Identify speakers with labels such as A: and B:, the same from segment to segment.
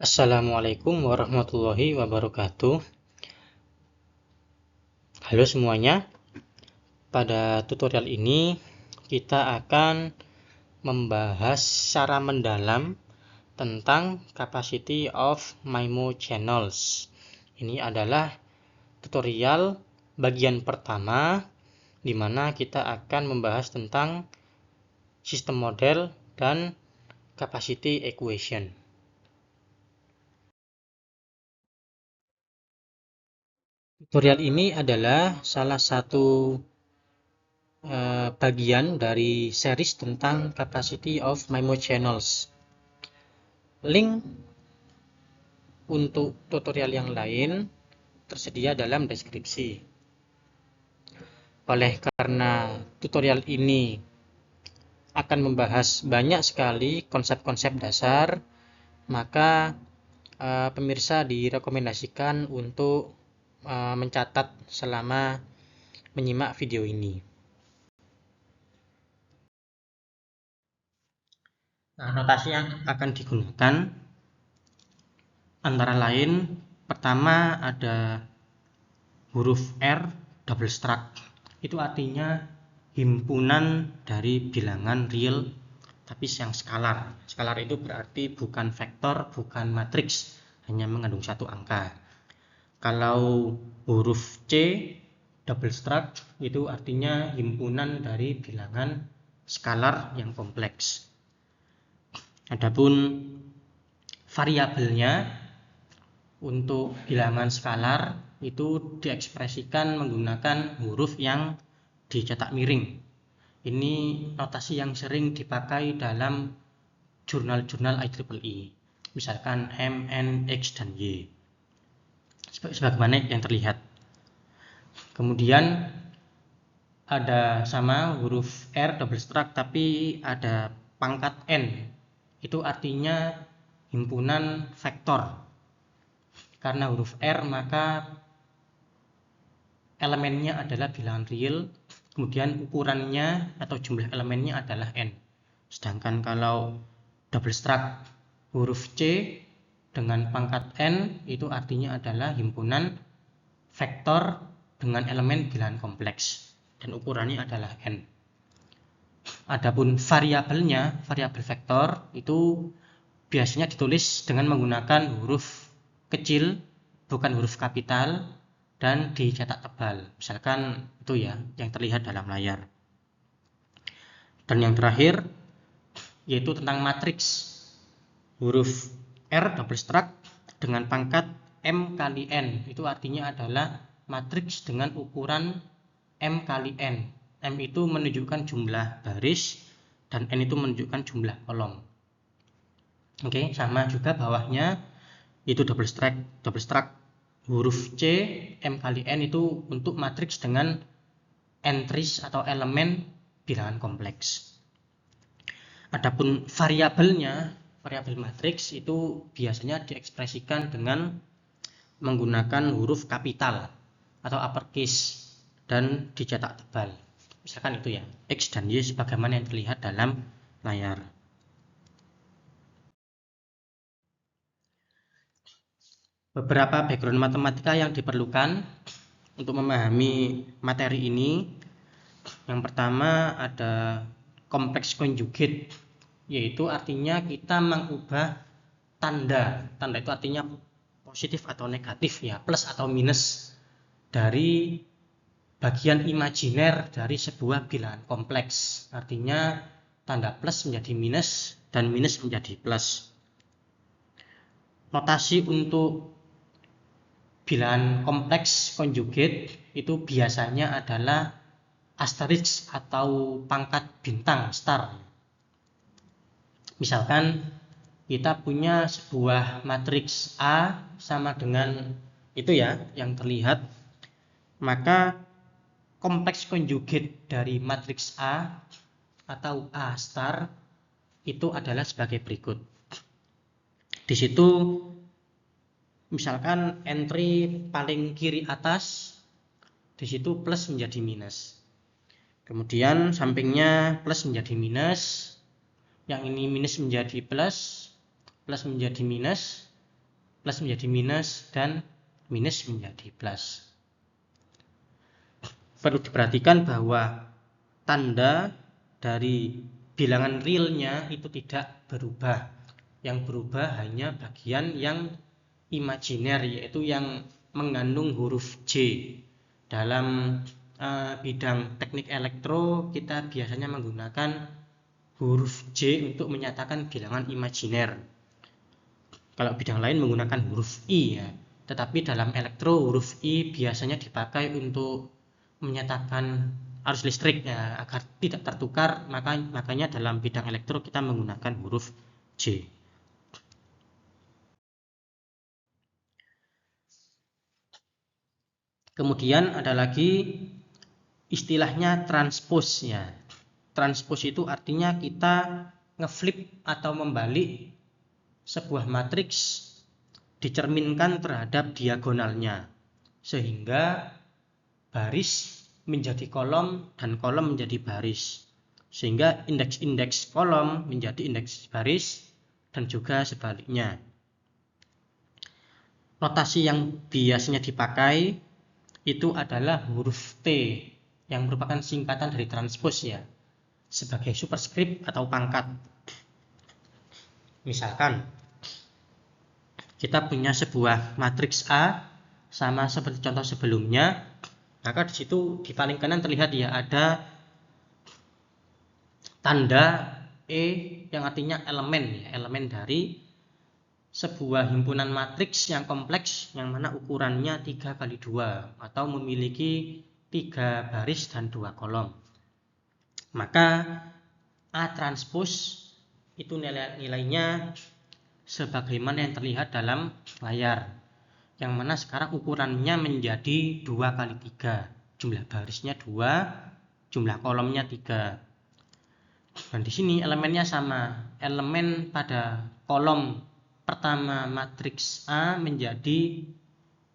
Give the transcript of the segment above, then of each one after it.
A: Assalamualaikum warahmatullahi wabarakatuh. Halo semuanya. Pada tutorial ini kita akan membahas secara mendalam tentang capacity of MIMO channels. Ini adalah tutorial bagian pertama di mana kita akan membahas tentang sistem model dan capacity equation. Tutorial ini adalah salah satu bagian dari series tentang capacity of MIMO channels. Link untuk tutorial yang lain tersedia dalam deskripsi. Oleh karena tutorial ini akan membahas banyak sekali konsep-konsep dasar, maka pemirsa direkomendasikan untuk mencatat selama menyimak video ini. Nah, notasi yang akan digunakan antara lain pertama ada huruf R double struct. Itu artinya himpunan dari bilangan real tapi yang skalar. Skalar itu berarti bukan vektor, bukan matriks, hanya mengandung satu angka. Kalau huruf C double struct itu artinya himpunan dari bilangan skalar yang kompleks. Adapun variabelnya untuk bilangan skalar itu diekspresikan menggunakan huruf yang dicetak miring. Ini notasi yang sering dipakai dalam jurnal-jurnal IEEE, misalkan M, N, X, dan Y, sebagaimana yang terlihat. Kemudian ada sama huruf R double struct tapi ada pangkat N, itu artinya himpunan vektor. Karena huruf R maka elemennya adalah bilangan real, kemudian ukurannya atau jumlah elemennya adalah N. Sedangkan kalau double struct huruf C dengan pangkat N itu artinya adalah himpunan vektor dengan elemen bilangan kompleks dan ukurannya adalah N. Adapun variabelnya, variabel vektor itu biasanya ditulis dengan menggunakan huruf kecil, bukan huruf kapital, dan dicetak tebal. Misalkan itu ya, yang terlihat dalam layar. Dan yang terakhir, yaitu tentang matriks. Huruf R double struct dengan pangkat M kali N. Itu artinya adalah matriks dengan ukuran M kali N. M itu menunjukkan jumlah baris, dan N itu menunjukkan jumlah kolom. Oke, sama juga bawahnya itu double struct huruf C M kali N itu untuk matriks dengan entries atau elemen bilangan kompleks. Adapun variabelnya, variabel matriks itu biasanya diekspresikan dengan menggunakan huruf kapital atau uppercase dan dicetak tebal. Misalkan itu ya, X dan Y sebagaimana yang terlihat dalam layar. Beberapa background matematika yang diperlukan untuk memahami materi ini. Yang pertama ada kompleks conjugate, yaitu artinya kita mengubah tanda. Tanda itu artinya positif atau negatif ya, plus atau minus dari bagian imajiner dari sebuah bilangan kompleks. Artinya tanda plus menjadi minus dan minus menjadi plus. Notasi untuk bilangan kompleks conjugate itu biasanya adalah asterisk atau pangkat bintang star. Misalkan kita punya sebuah matriks A sama dengan itu ya yang terlihat, maka kompleks conjugate dari matriks A atau A star itu adalah sebagai berikut. Di situ misalkan entry paling kiri atas, di situ plus menjadi minus. Kemudian sampingnya plus menjadi minus, yang ini minus menjadi plus, plus menjadi minus, plus menjadi minus, dan minus menjadi plus. Perlu diperhatikan bahwa tanda dari bilangan realnya itu tidak berubah. Yang berubah hanya bagian yang imajiner, yaitu yang mengandung huruf J. Dalam bidang teknik elektro, kita biasanya menggunakan huruf J untuk menyatakan bilangan imajiner. Kalau bidang lain menggunakan huruf I ya. Tetapi dalam elektro, huruf I biasanya dipakai untuk menyatakan arus listrik ya, agar tidak tertukar, makanya dalam bidang elektro kita menggunakan huruf J. Kemudian ada lagi istilahnya transpose ya. Transpose itu artinya kita ngeflip atau membalik sebuah matriks dicerminkan terhadap diagonalnya, sehingga baris menjadi kolom dan kolom menjadi baris, sehingga indeks-indeks kolom menjadi indeks baris dan juga sebaliknya. Notasi yang biasanya dipakai itu adalah huruf T yang merupakan singkatan dari transpose ya, sebagai superscript atau pangkat. Misalkan kita punya sebuah matriks A sama seperti contoh sebelumnya, maka di situ di paling kanan terlihat ya ada tanda E yang artinya elemen ya, elemen dari sebuah himpunan matriks yang kompleks yang mana ukurannya 3x2 atau memiliki 3 baris dan 2 kolom. Maka A transpose itu nilainya sebagaimana yang terlihat dalam layar, yang mana sekarang ukurannya menjadi 2x3, jumlah barisnya 2, jumlah kolomnya 3. Dan di sini elemennya sama, elemen pada kolom pertama matriks A menjadi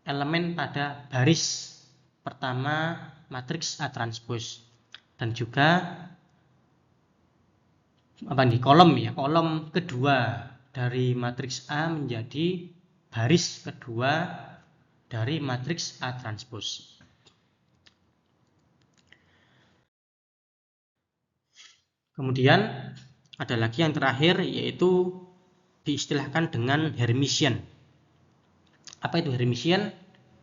A: elemen pada baris pertama matriks A transpose, dan juga di kolom ya, kolom kedua dari matriks A menjadi baris kedua dari matriks A transpose. Kemudian ada lagi yang terakhir, yaitu diistilahkan dengan Hermitian. Apa itu Hermitian?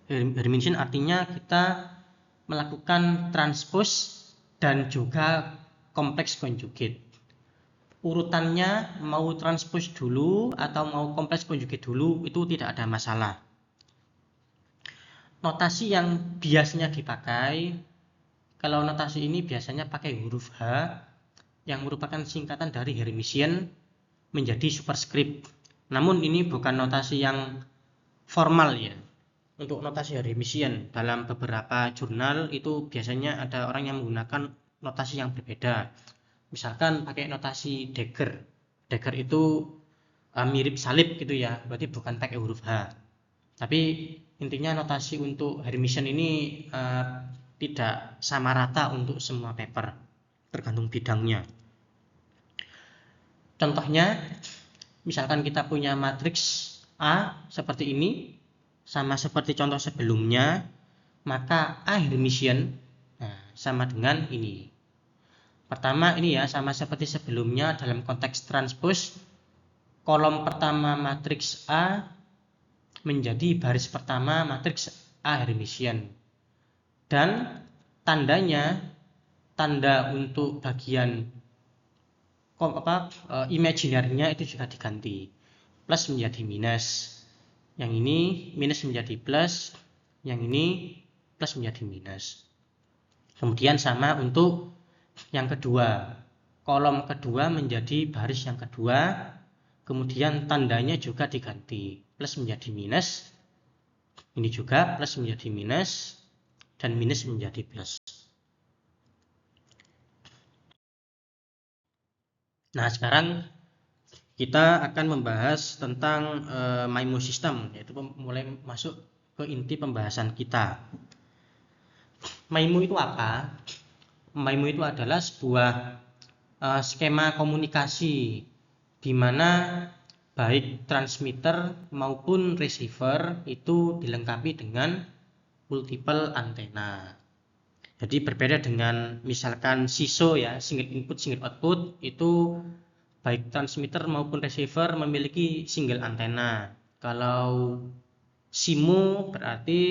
A: Hermitian artinya kita melakukan transpose dan juga kompleks conjugate. Urutannya mau transpose dulu atau mau kompleks conjugate dulu itu tidak ada masalah. Notasi yang biasanya dipakai, kalau notasi ini biasanya pakai huruf H yang merupakan singkatan dari Hermitian menjadi superscript. Namun ini bukan notasi yang formal ya. Untuk notasi Hermitian dalam beberapa jurnal itu biasanya ada orang yang menggunakan notasi yang berbeda. Misalkan pakai notasi Dagger. Dagger itu mirip salib gitu ya, berarti bukan pakai huruf H. Tapi intinya notasi untuk Hermitian ini tidak sama rata untuk semua paper, tergantung bidangnya. Contohnya, misalkan kita punya matriks A seperti ini, sama seperti contoh sebelumnya, maka A Hermitian sama dengan ini. Pertama ini ya, sama seperti sebelumnya dalam konteks transpose, kolom pertama matriks A menjadi baris pertama matriks A Hermitian. Dan tandanya, tanda untuk bagian imajinernya itu juga diganti, plus menjadi minus, yang ini minus menjadi plus, yang ini plus menjadi minus. Kemudian sama untuk yang kedua, kolom kedua menjadi baris yang kedua, kemudian tandanya juga diganti, plus menjadi minus, ini juga plus menjadi minus, dan minus menjadi plus. Nah, sekarang kita akan membahas tentang MIMO system, yaitu mulai masuk ke inti pembahasan kita. MIMO itu apa? MIMO itu adalah sebuah skema komunikasi di mana baik transmitter maupun receiver itu dilengkapi dengan multiple antena. Jadi berbeda dengan misalkan SISO ya, single input single output, itu baik transmitter maupun receiver memiliki single antena. Kalau SIMO berarti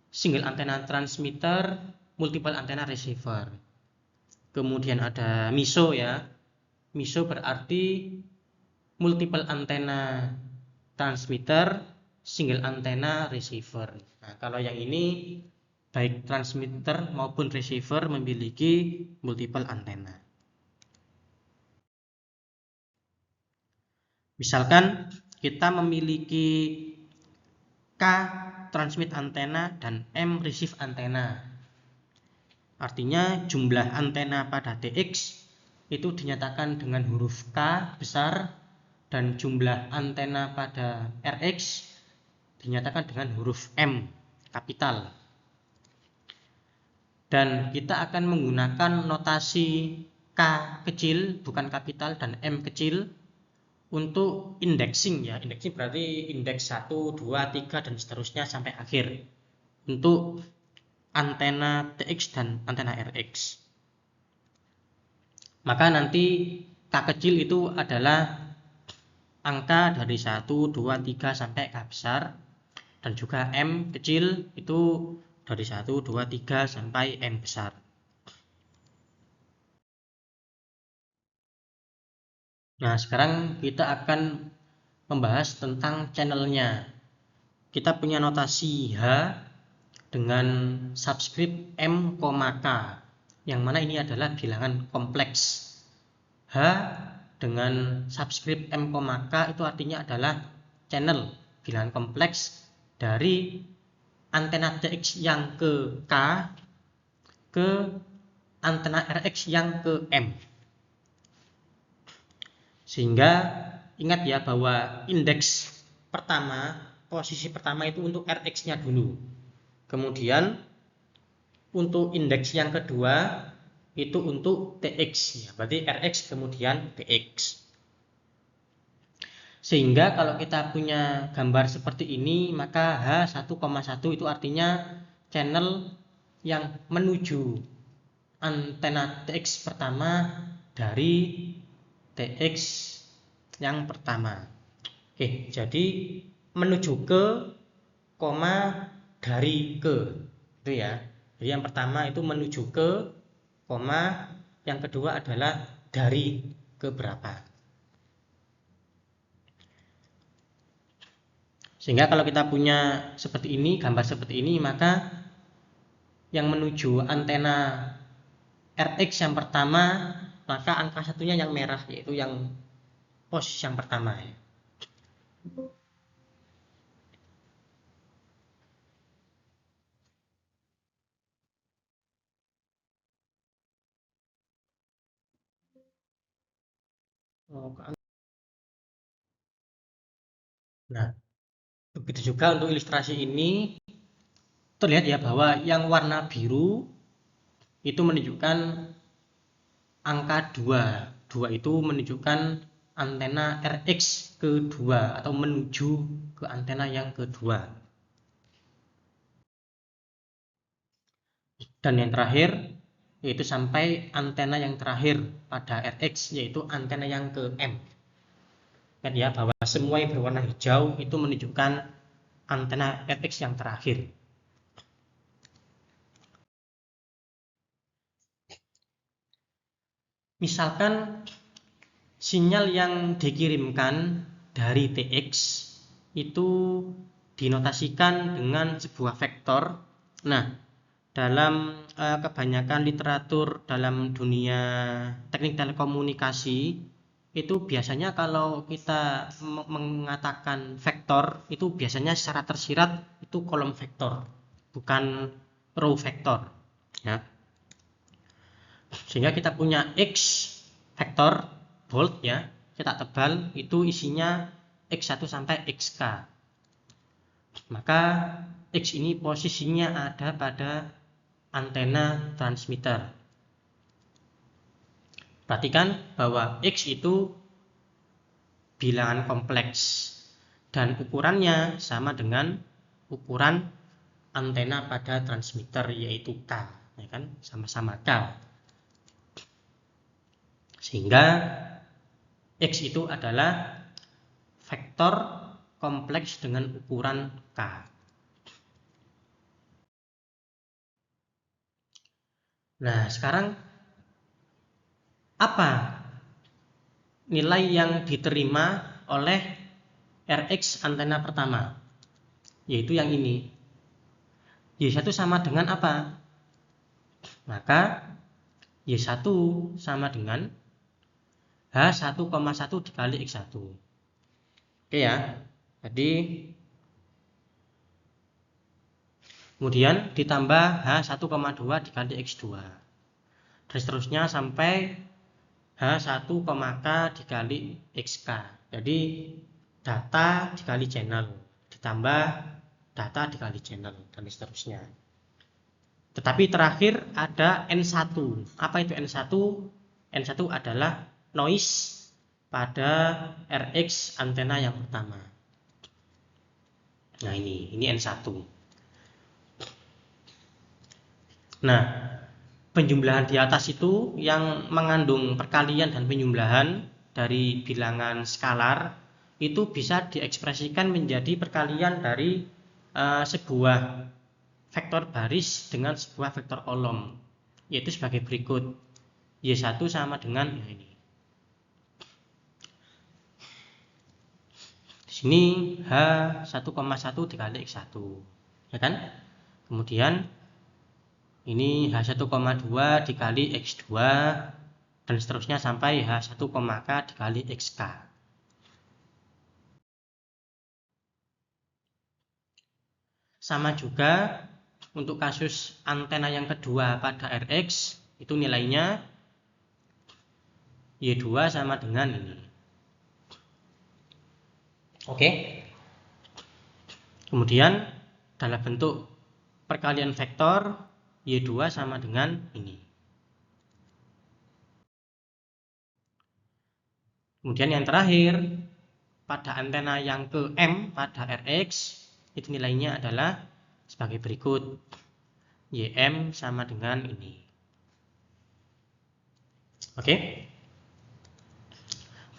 A: single antena transmitter, multiple antena receiver. Kemudian ada MISO ya. MISO berarti multiple antena transmitter, single antena receiver. Nah, kalau yang ini baik transmitter maupun receiver memiliki multiple antena. Misalkan kita memiliki K transmit antena dan M receive antena. Artinya jumlah antena pada TX itu dinyatakan dengan huruf K besar dan jumlah antena pada RX dinyatakan dengan huruf M kapital. Dan kita akan menggunakan notasi K kecil bukan kapital dan M kecil untuk indexing ya. Indexing berarti indeks 1, 2, 3 dan seterusnya sampai akhir untuk antena TX dan antena RX. Maka nanti K kecil itu adalah angka dari 1, 2, 3 sampai K besar, dan juga M kecil itu dari 1, 2, 3 sampai M besar. Nah, sekarang kita akan membahas tentang channelnya. Kita punya notasi H dengan subscript M, K, yang mana ini adalah bilangan kompleks. H dengan subscript M, K itu artinya adalah channel bilangan kompleks dari antena TX yang ke K ke antena RX yang ke M. Sehingga ingat ya bahwa indeks pertama, posisi pertama itu untuk RX-nya dulu. Kemudian untuk indeks yang kedua itu untuk TX ya, berarti RX kemudian TX. Sehingga kalau kita punya gambar seperti ini, maka H1,1 itu artinya channel yang menuju antena TX pertama dari TX yang pertama. Oke, jadi menuju ke, koma, dari ke, itu ya. Jadi yang pertama itu menuju ke, koma, yang kedua adalah dari ke berapa. Sehingga kalau kita punya seperti ini, gambar seperti ini, maka yang menuju antena RX yang pertama, maka angka satunya yang merah, yaitu yang posisi yang pertama ya. Nah, begitu juga untuk ilustrasi ini terlihat ya bahwa yang warna biru itu menunjukkan angka 2. 2 itu menunjukkan antena RX kedua atau menuju ke antena yang kedua. Dan yang terakhir yaitu sampai antena yang terakhir pada RX, yaitu antena yang ke M. Ingat ya bahwa semua yang berwarna hijau itu menunjukkan antena RX yang terakhir. Misalkan sinyal yang dikirimkan dari TX itu dinotasikan dengan sebuah vektor. Nah, dalam kebanyakan literatur dalam dunia teknik telekomunikasi itu biasanya kalau kita mengatakan vektor itu biasanya secara tersirat itu kolom vektor, bukan row vektor ya. Sehingga kita punya X vektor bold ya, cetak tebal, itu isinya X1 sampai XK. Maka X ini posisinya ada pada antena transmitter. Perhatikan bahwa X itu bilangan kompleks dan ukurannya sama dengan ukuran antena pada transmitter, yaitu K, ya kan, sama-sama K. Sehingga X itu adalah vektor kompleks dengan ukuran K. Nah, sekarang apa nilai yang diterima oleh Rx antena pertama? Yaitu yang ini. Y1 sama dengan apa? Maka Y1 sama dengan H1,1 dikali X1. Oke ya. Jadi kemudian ditambah H1,2 dikali X2. Dan seterusnya sampai H1,K dikali XK. Jadi data dikali channel, ditambah data dikali channel, dan seterusnya. Tetapi terakhir ada N1. Apa itu N1? N1 adalah noise pada Rx antena yang pertama. Nah, ini N1. Nah, penjumlahan di atas itu yang mengandung perkalian dan penjumlahan dari bilangan skalar itu bisa diekspresikan menjadi perkalian dari sebuah vektor baris dengan sebuah vektor kolom, yaitu sebagai berikut. Y1 sama dengan ini. Di sini H1,1 dikali X1, ya kan? Kemudian ini H1,2 dikali X2 dan seterusnya sampai H1,K dikali XK. Sama juga untuk kasus antena yang kedua pada Rx, itu nilainya Y2 sama dengan ini. Oke. Kemudian dalam bentuk perkalian vektor, Y2 sama dengan ini. Kemudian yang terakhir, pada antena yang ke M pada Rx, itu nilainya adalah sebagai berikut. Ym sama dengan ini. Oke.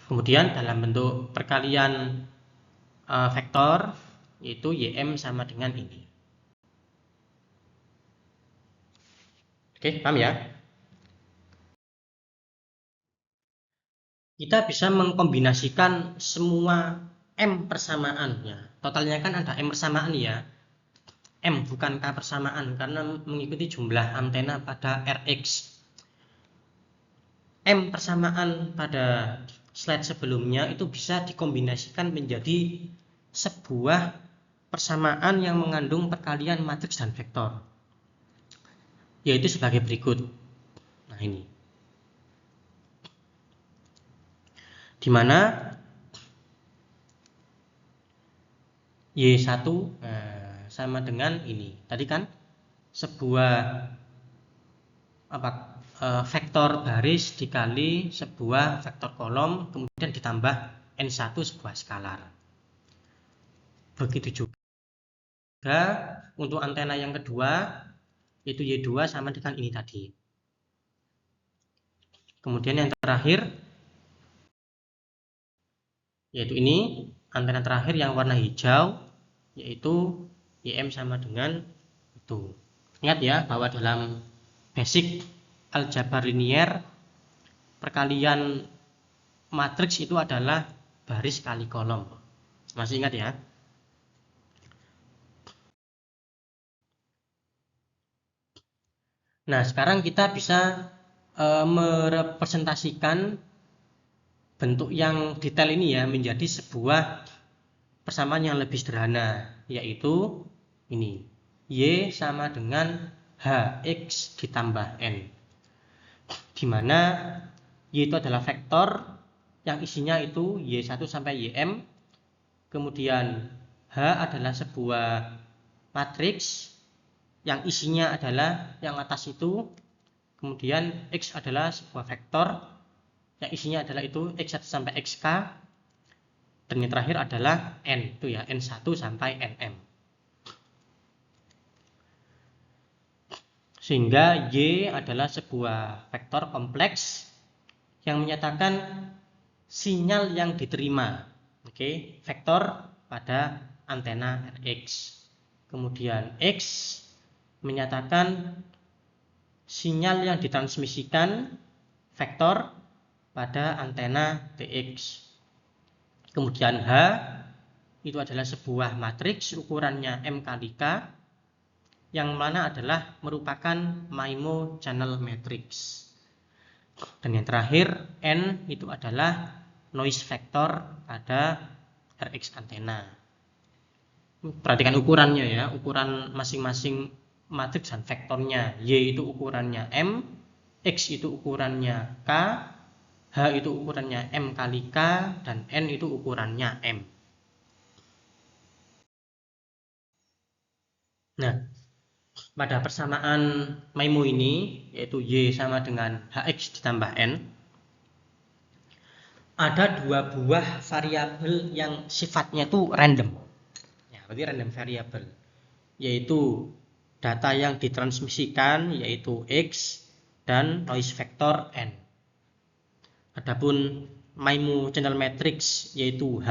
A: Kemudian dalam bentuk perkalian vektor, yaitu Ym sama dengan ini. Oke, paham ya? Kita bisa mengkombinasikan semua M persamaannya. Totalnya kan ada M persamaan ya. M bukan K persamaan karena mengikuti jumlah antena pada Rx. M persamaan pada slide sebelumnya itu bisa dikombinasikan menjadi sebuah persamaan yang mengandung perkalian matriks dan vektor, yaitu sebagai berikut. Nah, ini di mana Y1 sama dengan ini. Tadi kan sebuah vektor baris dikali sebuah vektor kolom, kemudian ditambah N1 sebuah skalar. Begitu juga untuk antena yang kedua, yaitu Y2 sama dengan ini tadi. Kemudian yang terakhir, yaitu ini antena terakhir yang warna hijau, yaitu Ym sama dengan itu. Ingat ya bahwa dalam basic aljabar linier, perkalian matriks itu adalah baris kali kolom. Masih ingat ya? Nah, sekarang kita bisa merepresentasikan bentuk yang detail ini ya menjadi sebuah persamaan yang lebih sederhana, yaitu ini. Y sama dengan Hx ditambah N, di mana Y itu adalah vektor yang isinya itu Y1 sampai Ym, kemudian H adalah sebuah matriks yang isinya adalah yang atas itu, kemudian X adalah sebuah vektor yang isinya adalah itu X1 sampai XK, Dan yang terakhir adalah n, itu ya, n1 sampai nm. Sehingga Y adalah sebuah vektor kompleks yang menyatakan sinyal yang diterima. Oke, vektor pada antena Rx. Kemudian X menyatakan sinyal yang ditransmisikan vektor pada antena Tx. Kemudian H itu adalah sebuah matriks ukurannya M kali K, yang mana adalah merupakan MIMO channel matrix. Dan yang terakhir N itu adalah noise vector pada Rx antena. Perhatikan ukurannya ya, ukuran masing-masing matriks dan vektornya. Y itu ukurannya M, X itu ukurannya K, H itu ukurannya M kali K, dan N itu ukurannya M. Nah, pada persamaan MIMO ini, yaitu Y sama dengan HX ditambah N, ada dua buah variabel yang sifatnya itu random. Ya, berarti random variabel, yaitu data yang ditransmisikan yaitu X dan noise vector N. Adapun MIMO channel matrix yaitu H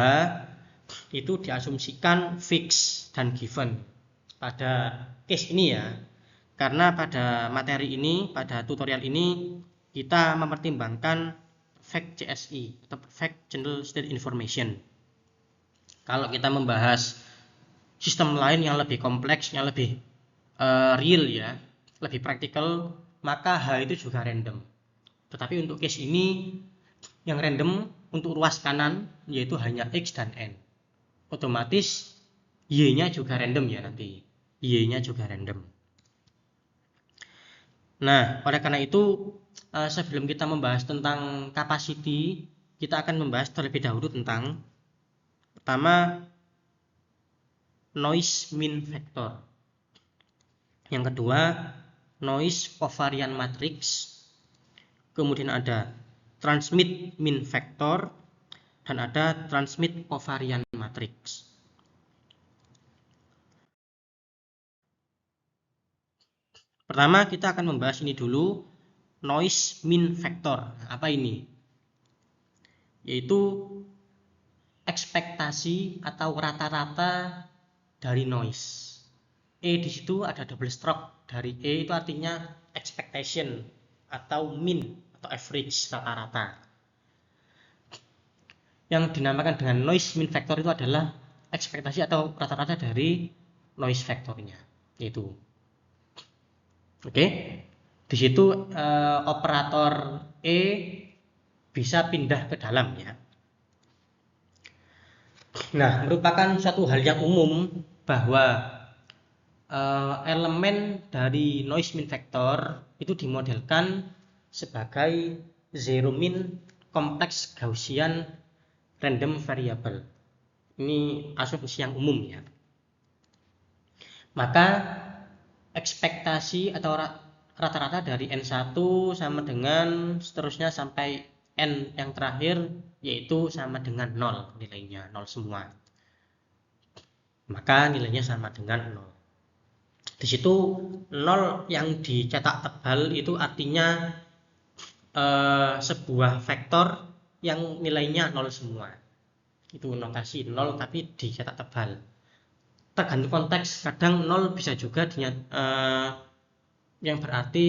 A: itu diasumsikan fix dan given pada case ini ya, karena pada materi ini, pada tutorial ini kita mempertimbangkan fact CSI atau fact channel state information. Kalau kita membahas sistem lain yang lebih kompleks, yang lebih real ya, lebih praktikal, maka H itu juga random. Tetapi untuk case ini yang random untuk ruas kanan yaitu hanya X dan N. Otomatis Y-nya juga random ya nanti. Y-nya juga random. Nah, oleh karena itu sebelum kita membahas tentang capacity, kita akan membahas terlebih dahulu tentang pertama noise mean vector. Yang kedua noise covariant matrix. Kemudian ada transmit mean vector dan ada transmit covariant matrix. Pertama kita akan membahas ini dulu, noise mean vector. Apa ini? Yaitu ekspektasi atau rata-rata dari noise. E di situ ada double stroke dari E, itu artinya expectation atau mean atau average, rata-rata. Yang dinamakan dengan noise mean vector itu adalah ekspektasi atau rata-rata dari noise vectornya, yaitu. Oke, di situ operator E bisa pindah ke dalam ya. Nah, merupakan suatu hal yang umum bahwa elemen dari noise mean vector itu dimodelkan sebagai zero mean kompleks Gaussian random variable. Ini asumsi yang umum ya. Maka ekspektasi atau rata-rata dari N1 sama dengan seterusnya sampai N yang terakhir yaitu sama dengan 0, nilainya 0 semua. Maka nilainya sama dengan 0. Di situ 0 yang dicetak tebal itu artinya sebuah vektor yang nilainya 0 semua. Itu notasi 0 tapi dicetak tebal. Tergantung konteks, kadang 0 bisa juga yang berarti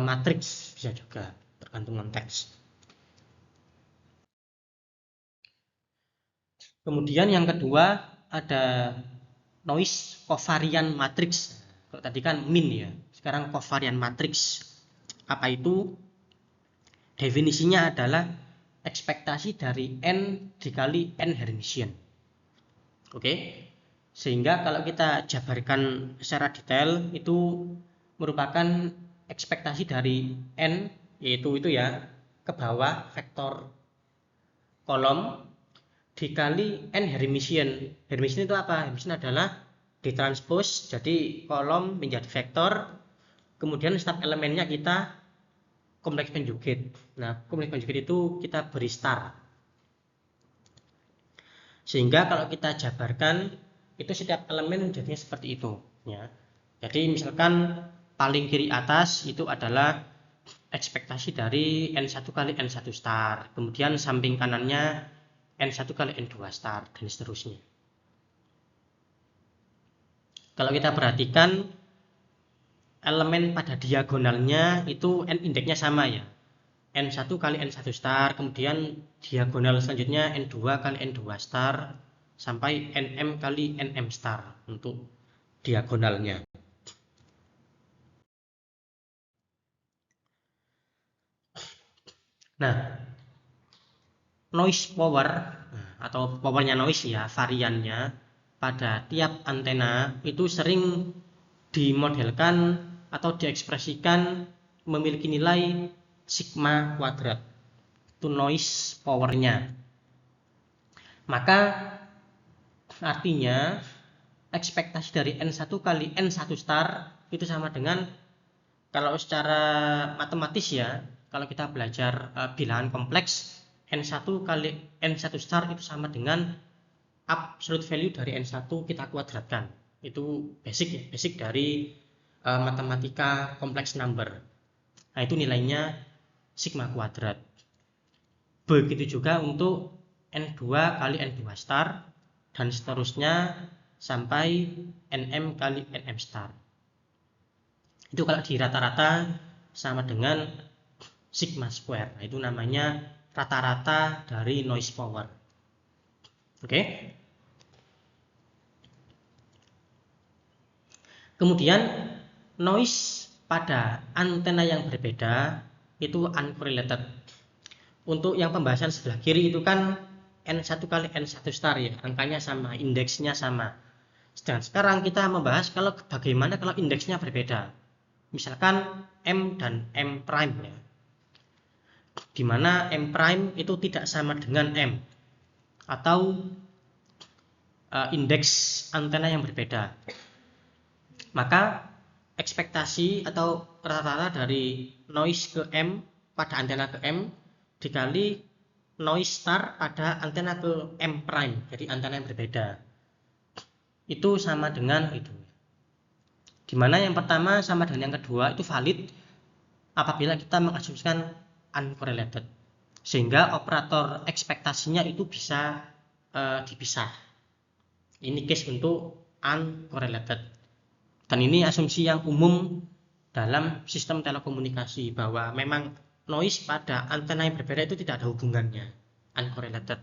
A: matriks, bisa juga tergantung konteks. Kemudian yang kedua ada noise covariant matrix. Kalau tadi kan mean ya, sekarang covariant matrix. Apa itu? Definisinya adalah ekspektasi dari N dikali N Hermitian. Oke, sehingga kalau kita jabarkan secara detail itu merupakan ekspektasi dari N, yaitu itu ya, ke bawah vektor kolom dikali N Hermitian. Hermitian itu apa? Hermitian adalah ditranspose, jadi kolom menjadi vektor, kemudian setiap elemennya kita kompleks conjugate. Nah, kompleks conjugate itu kita beri star. Sehingga kalau kita jabarkan itu setiap elemen jadinya seperti itu ya. Jadi misalkan paling kiri atas itu adalah ekspektasi dari N1 kali N1 star, kemudian samping kanannya N1 kali N2 star, dan seterusnya. Kalau kita perhatikan elemen pada diagonalnya itu N indeksnya sama ya, N1 kali N1 star, kemudian diagonal selanjutnya N2 kali N2 star, sampai NM kali NM star untuk diagonalnya. Nah, noise power atau powernya noise ya, variannya pada tiap antena itu sering dimodelkan atau diekspresikan memiliki nilai sigma kuadrat. Itu noise powernya. Maka artinya ekspektasi dari N1 kali N1 star itu sama dengan, kalau secara matematis ya, kalau kita belajar bilangan kompleks, N1 kali N1 star itu sama dengan absolute value dari N1 kita kuadratkan. Itu basic dari matematika kompleks number. Nah, itu nilainya sigma kuadrat. Begitu juga untuk N2 kali N2 star dan seterusnya sampai NM kali NM star. Itu kalau di rata-rata sama dengan sigma square. Nah, itu namanya rata-rata dari noise power. Oke. Kemudian noise pada antena yang berbeda itu uncorrelated. Untuk yang pembahasan sebelah kiri itu kan N1 kali N1 star ya, angkanya sama, indeksnya sama. Sedangkan sekarang kita membahas kalau bagaimana kalau indeksnya berbeda. Misalkan M dan M prime ya. Di mana M prime itu tidak sama dengan M, atau indeks antena yang berbeda. Maka ekspektasi atau rata-rata dari noise ke M pada antena ke M dikali noise star pada antena ke M prime, jadi antena yang berbeda, itu sama dengan itu. Dimana yang pertama sama dengan yang kedua itu valid apabila kita mengasumsikan uncorrelated, sehingga operator ekspektasinya itu bisa dipisah. Ini case untuk uncorrelated, dan ini asumsi yang umum dalam sistem telekomunikasi, bahwa memang noise pada antena yang berbeda itu tidak ada hubungannya, uncorrelated.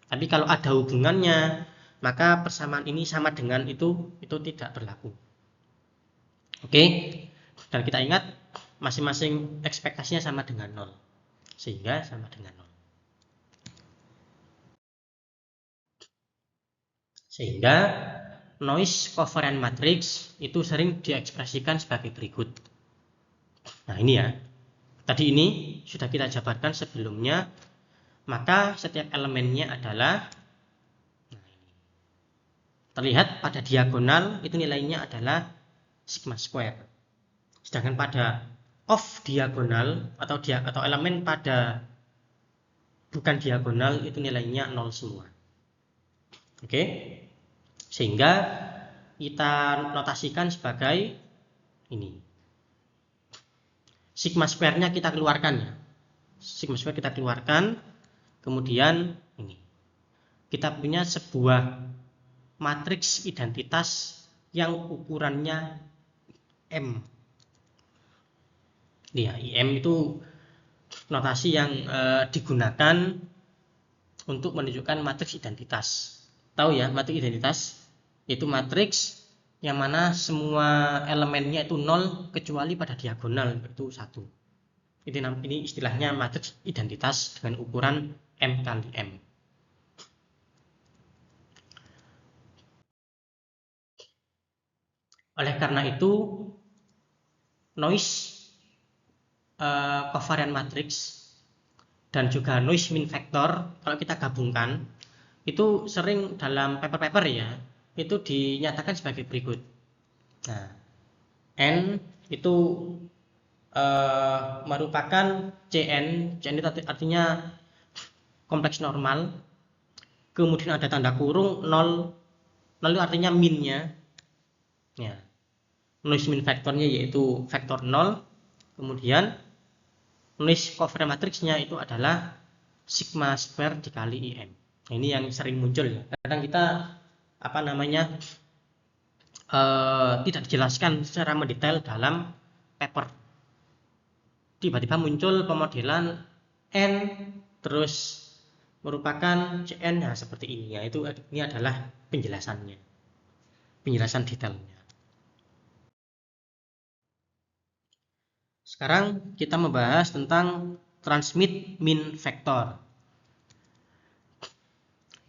A: Tapi kalau ada hubungannya, maka persamaan ini sama dengan itu tidak berlaku. Oke, dan kita ingat masing-masing ekspektasinya sama dengan 0, sehingga sama dengan 0. Sehingga noise covariance matrix itu sering diekspresikan sebagai berikut. Nah, ini ya. Tadi ini sudah kita jabarkan sebelumnya. Maka setiap elemennya adalah, terlihat pada diagonal itu nilainya adalah sigma square. Sedangkan pada off diagonal atau elemen pada bukan diagonal itu nilainya 0 semua. Oke. Sehingga kita notasikan sebagai ini. Sigma square-nya kita keluarkan ya. Sigma square kita keluarkan. Kemudian ini. Kita punya sebuah matriks identitas yang ukurannya M. Ya, IM itu notasi yang digunakan untuk menunjukkan matriks identitas. Tahu ya, matriks identitas itu matriks yang mana semua elemennya itu 0 kecuali pada diagonal itu 1. Ini istilahnya matriks identitas dengan ukuran M kali M. Oleh karena itu noise covariance matrix dan juga noise mean factor kalau kita gabungkan itu sering dalam paper-paper ya itu dinyatakan sebagai berikut. Nah, N itu merupakan CN itu artinya kompleks normal kemudian ada tanda kurung 0, itu artinya minnya. Ya. Noise min vektornya yaitu vektor 0, kemudian noise covariance matriksnya itu adalah sigma square dikali IM. Nah, ini yang sering muncul ya. Kadang kita tidak dijelaskan secara mendetail dalam paper. Tiba-tiba muncul pemodelan N terus merupakan Cn, nah seperti ini ya. Ini adalah penjelasannya, penjelasan detailnya. Sekarang kita membahas tentang transmit min vektor.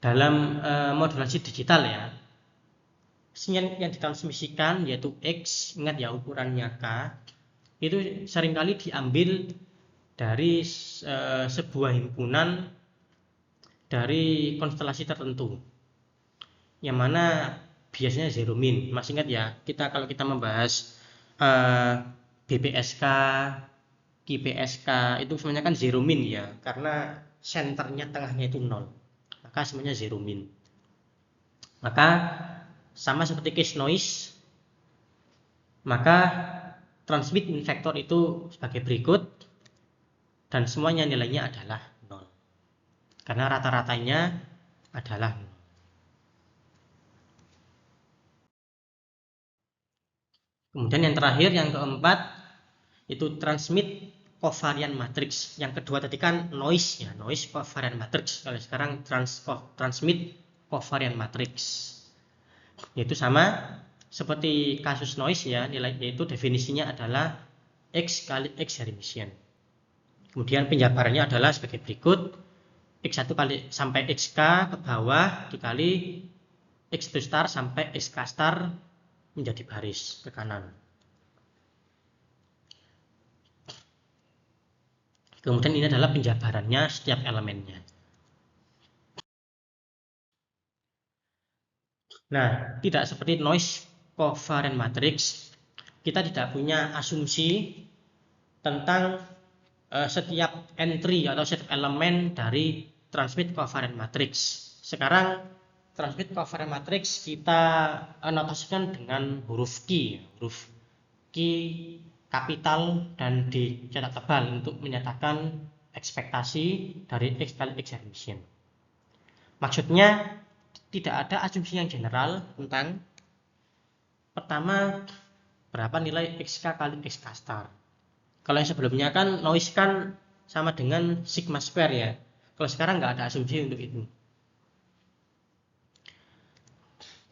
A: Dalam modulasi digital ya, sinyal yang ditransmisikan yaitu X, ingat ya ukurannya K, itu seringkali diambil dari sebuah himpunan dari konstelasi tertentu, yang mana biasanya zero min. Masih ingat ya, kalau kita membahas BPSK, QPSK itu semuanya kan zero min ya, karena senternya tengahnya itu 0, maka semuanya zero min. Maka sama seperti case noise, maka transmit min vektor itu sebagai berikut, dan semuanya nilainya adalah 0 karena rata-ratanya adalah 0. Kemudian yang terakhir, yang keempat, itu transmit covariant matrix. Yang kedua tadi kan noise ya, noise covariant matrix. Kalau sekarang transmit covariant matrix, yaitu sama seperti kasus noise ya, yaitu definisinya adalah X kali X Hermitian. Kemudian penjabarannya adalah sebagai berikut: X1 kali sampai XK ke bawah dikali X1 star sampai XK star menjadi baris ke kanan. Kemudian ini adalah penjabarannya setiap elemennya. Nah, tidak seperti noise covariant matrix, kita tidak punya asumsi tentang setiap entry atau setiap elemen dari transmit covariant matrix. Sekarang transmit covariant matrix kita notasikan dengan huruf Q, huruf Q kapital dan dicetak tebal untuk menyatakan ekspektasi dari X kali X Hermitian. Maksudnya tidak ada asumsi yang general tentang pertama berapa nilai XK kali XK star. Kalau yang sebelumnya kan noise kan sama dengan sigma square ya. Kalau sekarang nggak ada asumsi untuk itu.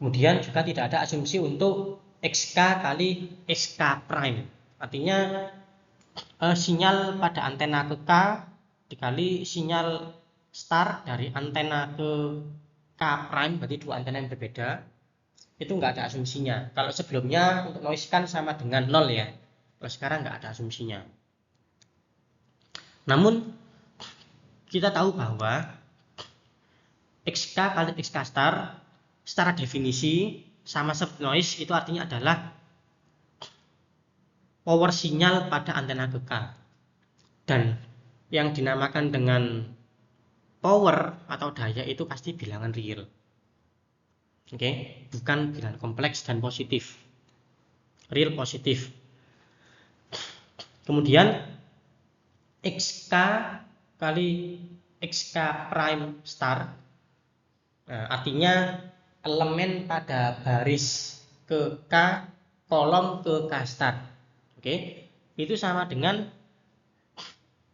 A: Kemudian juga tidak ada asumsi untuk XK kali XK prime. Artinya sinyal pada antena ke K dikali sinyal star dari antena ke K prime, berarti dua antena yang berbeda. Itu nggak ada asumsinya. Kalau sebelumnya untuk noise kan sama dengan 0 ya. Kalau sekarang nggak ada asumsinya. Namun kita tahu bahwa XK kali XK star secara definisi sama seperti noise, itu artinya adalah power sinyal pada antena ke K. Dan yang dinamakan dengan power atau daya itu pasti bilangan real. Oke, bukan bilangan kompleks dan positif. Real positif. Kemudian XK kali XK prime star, nah, artinya elemen pada baris ke K kolom ke K star. Oke, itu sama dengan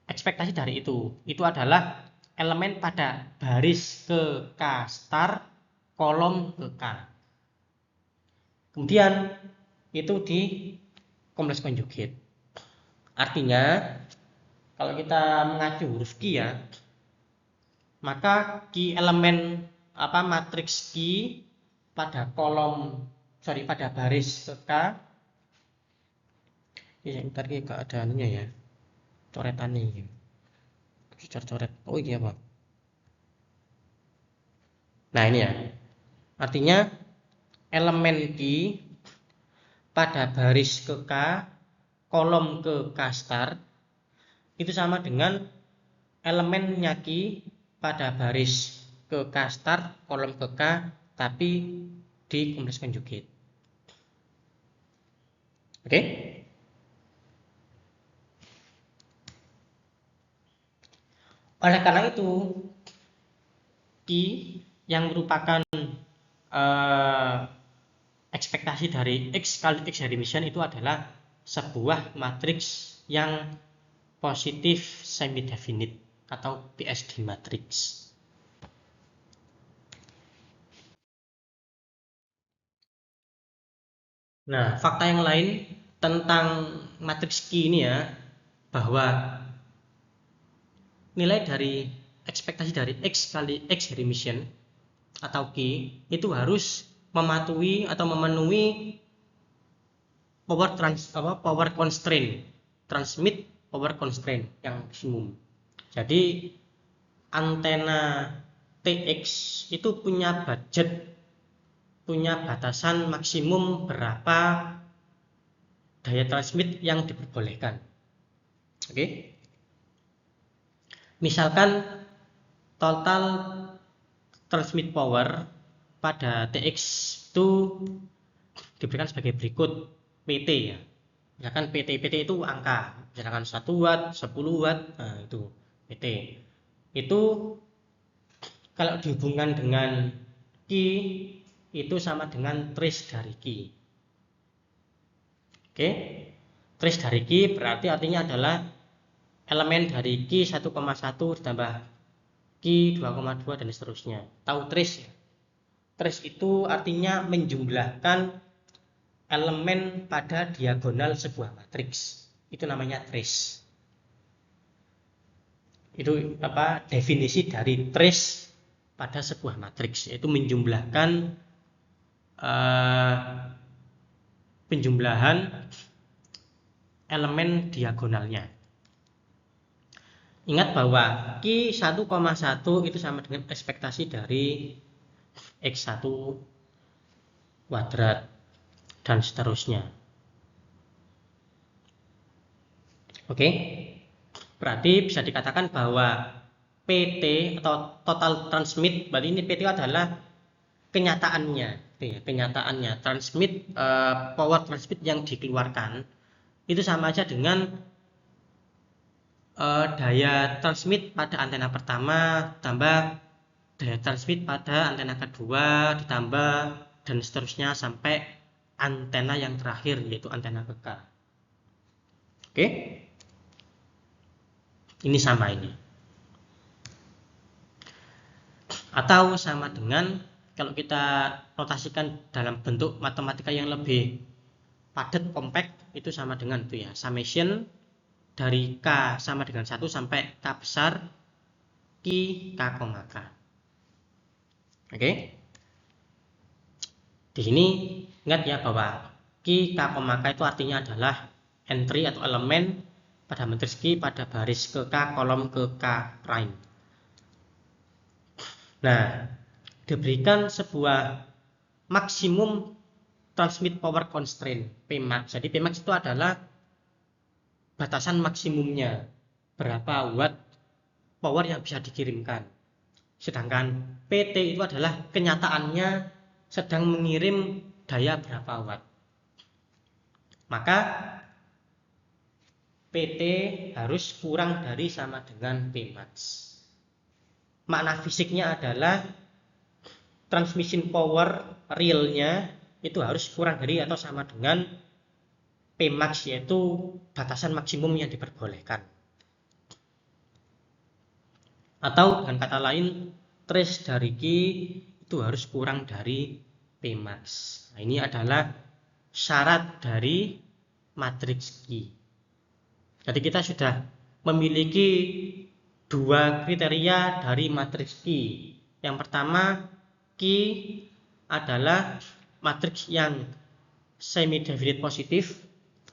A: ekspektasi dari itu. Itu adalah elemen pada baris ke K star kolom ke K. Kemudian itu di kompleks conjugate. Artinya kalau kita mengacu huruf Q ya, maka Q elemen matriks Q pada pada baris ke K. Ya, ntar keadaannya ya, coretannya coret. Oh iya Pak. Nah ini ya, artinya elemen Q pada baris ke K kolom ke K star itu sama dengan elemennya Q pada baris ke K start, kolom ke K, tapi di kompleks conjugate. Oke? Oleh karena itu, Q yang merupakan ekspektasi dari X kali X Hermitian itu adalah sebuah matriks yang positif semi-definite atau PSD matrix. Nah, fakta yang lain tentang matriks Q ini ya, bahwa nilai dari ekspektasi dari X kali X Hermitian atau Q itu harus mematuhi atau memenuhi power constraint, transmit power constraint yang maksimum. Jadi antena TX itu punya batasan maksimum berapa daya transmit yang diperbolehkan. Oke. Misalkan total transmit power pada TX itu diberikan sebagai berikut PT ya. Misalkan PT itu angka, misalkan 1 watt, 10 watt, nah itu PT. Itu kalau dihubungkan dengan Q itu sama dengan trace dari Q. Oke. Trace dari Q berarti artinya adalah elemen dari Q 1,1 ditambah Q 2,2 dan seterusnya. Tahu trace ya? Trace itu artinya menjumlahkan elemen pada diagonal sebuah matriks. Itu namanya trace. Itu definisi dari trace pada sebuah matriks, yaitu menjumlahkan penjumlahan elemen diagonalnya. Ingat bahwa Q 1,1 itu sama dengan ekspektasi dari X1 kuadrat dan seterusnya. Oke, berarti bisa dikatakan bahwa PT atau total transmit, berarti ini PT adalah kenyataannya, transmit power transmit yang dikeluarkan itu sama aja dengan daya transmit pada antena pertama tambah daya transmit pada antena kedua ditambah dan seterusnya sampai antena yang terakhir yaitu antena ke K. Oke? Ini sama ini. Atau sama dengan kalau kita notasikan dalam bentuk matematika yang lebih padat, compact, itu sama dengan itu ya, summation dari K sama dengan 1 sampai K besar Q K, K. Oke? Di sini ingat ya bahwa Q K, K itu artinya adalah entry atau elemen pada matriks Q pada baris ke K, kolom ke K prime. Nah, diberikan sebuah maksimum transmit power constraint Pmax. Jadi Pmax itu adalah batasan maksimumnya berapa watt power yang bisa dikirimkan. Sedangkan PT itu adalah kenyataannya sedang mengirim daya berapa watt. Maka PT harus kurang dari sama dengan Pmax. Makna fisiknya adalah transmission power realnya itu harus kurang dari atau sama dengan Pmax, yaitu batasan maksimum yang diperbolehkan. Atau dengan kata lain, trace dari Q itu harus kurang dari Pmax. Nah, ini adalah syarat dari matriks Q. Jadi kita sudah memiliki dua kriteria dari matriks Q. Yang pertama, Q adalah matriks yang semi-definite positif.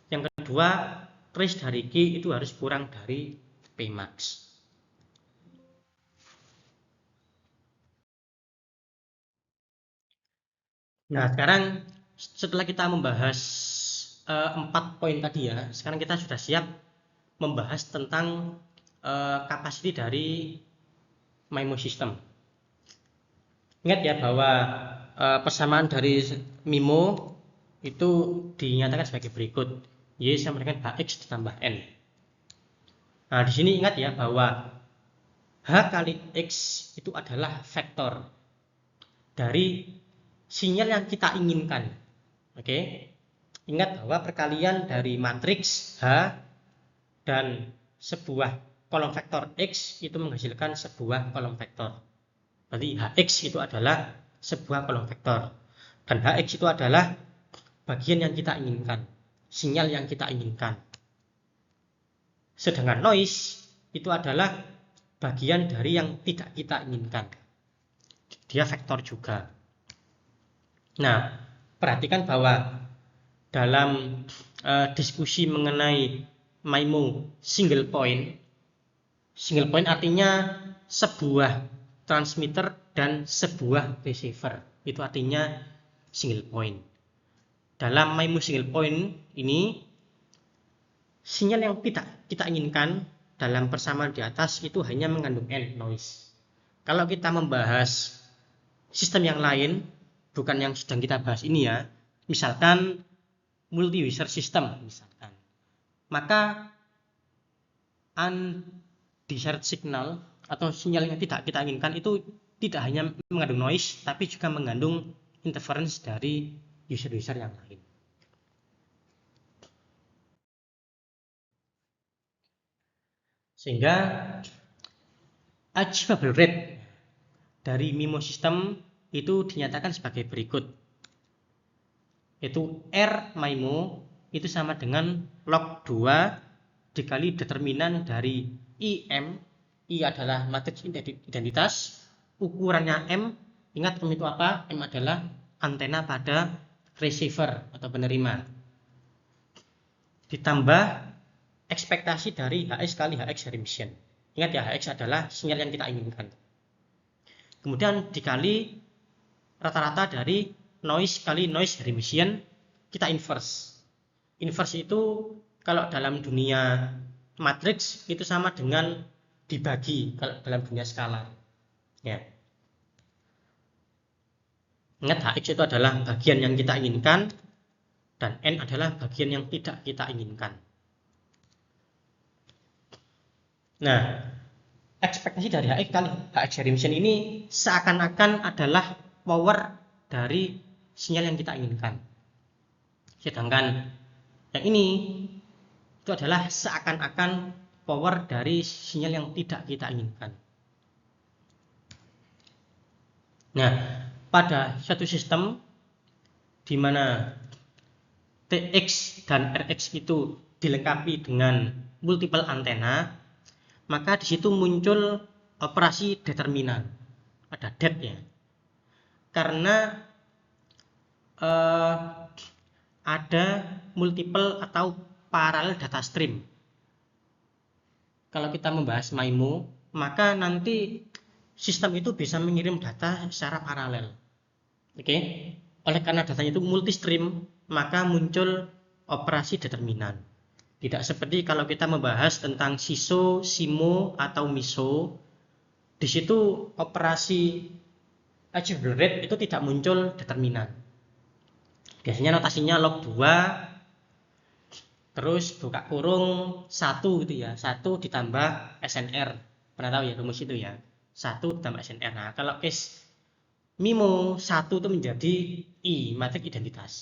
A: Yang kedua, trace dari Q itu harus kurang dari Pmax. Nah, sekarang setelah kita membahas 4 poin tadi ya, sekarang kita sudah siap membahas tentang kapasiti dari MIMO system. Ingat ya bahwa persamaan dari MIMO itu dinyatakan sebagai berikut. Y sama dengan HX ditambah N. Nah, di sini ingat ya bahwa H kali X itu adalah vektor dari sinyal yang kita inginkan. Oke. Ingat bahwa perkalian dari matriks H dan sebuah kolom vektor X itu menghasilkan sebuah kolom vektor. Berarti Hx itu adalah sebuah kolom vektor. Dan Hx itu adalah bagian yang kita inginkan, sinyal yang kita inginkan. Sedangkan noise itu adalah bagian dari yang tidak kita inginkan. Dia vektor juga. Nah, perhatikan bahwa dalam diskusi mengenai MIMO single point artinya sebuah transmitter dan sebuah receiver. Itu artinya single point. Dalam MIMO single point ini, sinyal yang tidak kita inginkan dalam persamaan di atas itu hanya mengandung N, noise. Kalau kita membahas sistem yang lain, bukan yang sedang kita bahas ini ya, misalkan multi-user system misalkan, maka undesired signal atau sinyal yang tidak kita inginkan itu tidak hanya mengandung noise, tapi juga mengandung interference dari user-user yang lain. Sehingga achievable rate dari MIMO system itu dinyatakan sebagai berikut. Yaitu R MIMO itu sama dengan log 2 dikali determinan dari IM. I adalah matriks identitas, ukurannya M. Ingat M itu apa? M adalah antena pada receiver atau penerima. Ditambah ekspektasi dari Hx kali Hx emission. Ingat ya, Hx adalah sinyal yang kita inginkan. Kemudian dikali rata-rata dari noise kali noise emission, kita inverse. Inverse itu kalau dalam dunia matriks itu sama dengan dibagi kalau dalam dunia skala. Ya. Ingat Hx itu adalah bagian yang kita inginkan dan N adalah bagian yang tidak kita inginkan. Nah, ekspektasi dari Hx kali Hx emission ini seakan-akan adalah power dari sinyal yang kita inginkan. Sedangkan yang ini itu adalah seakan-akan power dari sinyal yang tidak kita inginkan. Nah, pada suatu sistem di mana Tx dan Rx itu dilengkapi dengan multiple antena, maka di situ muncul operasi determinan. Ada det ya. Karena ada multiple atau paralel data stream. Kalau kita membahas MIMO, maka nanti sistem itu bisa mengirim data secara paralel. Oke? Oleh karena datanya itu multi stream, maka muncul operasi determinan. Tidak seperti kalau kita membahas tentang SISO, SIMO atau MISO. Di situ operasi achievable rate itu tidak muncul determinan. Biasanya notasinya log 2 terus buka kurung 1 gitu ya. 1 ditambah SNR. Pernah tahu ya rumus itu ya? 1 ditambah SNR. Nah, kalau case MIMO 1 itu menjadi I, matriks identitas.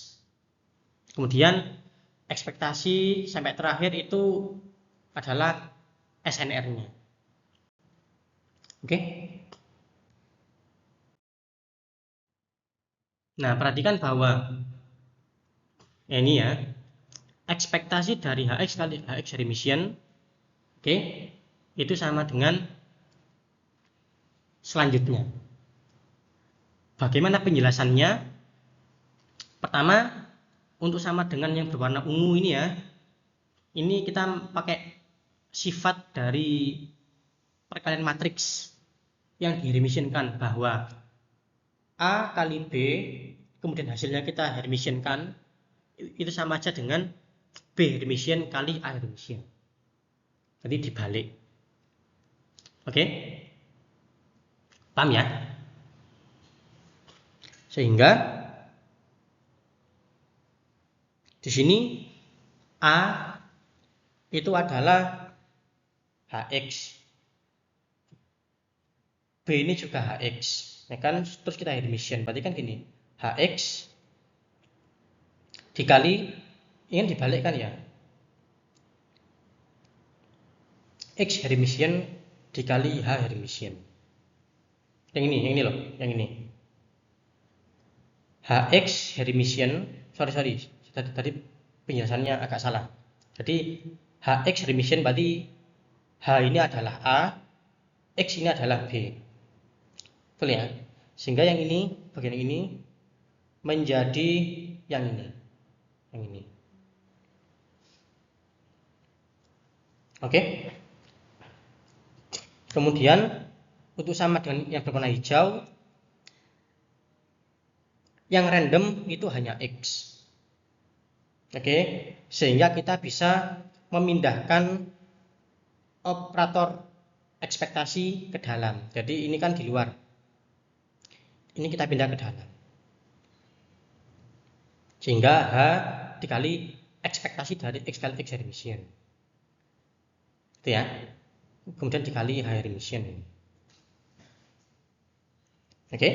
A: Kemudian ekspektasi sampai terakhir itu adalah SNR-nya. Oke? Nah, perhatikan bahwa ini ya, ekspektasi dari Hx kali Hx emission, oke, itu sama dengan selanjutnya. Bagaimana penjelasannya? Pertama, untuk sama dengan yang berwarna ungu ini ya, ini kita pakai sifat dari perkalian matriks yang dihermissionkan bahwa A kali B, kemudian hasilnya kita hermissionkan, itu sama aja dengan B hermission kali A hermission. Jadi dibalik. Oke? Paham ya? Sehingga di sini A itu adalah Hx, B ini juga Hx, ya kan? Terus kita Hermitian, berarti kan gini, Hx dikali, ingin dibalikkan ya, X Hermitian dikali H Hermitian. Yang ini loh, yang ini. Hx Hermitian, sorry, tadi penjelasannya agak salah. Jadi Hx Hermitian berarti H ini adalah A, X ini adalah B. Betul ya? Sehingga yang ini, bagian ini menjadi yang ini. Yang ini. Oke. Kemudian untuk sama dengan yang berwarna hijau, yang random itu hanya X. Oke, sehingga kita bisa memindahkan operator ekspektasi ke dalam. Jadi ini kan di luar. Ini kita pindah ke dalam. Sehingga H dikali ekspektasi dari X kali X Hermitian. Itu ya. Kemudian dikali H Hermitian. Oke.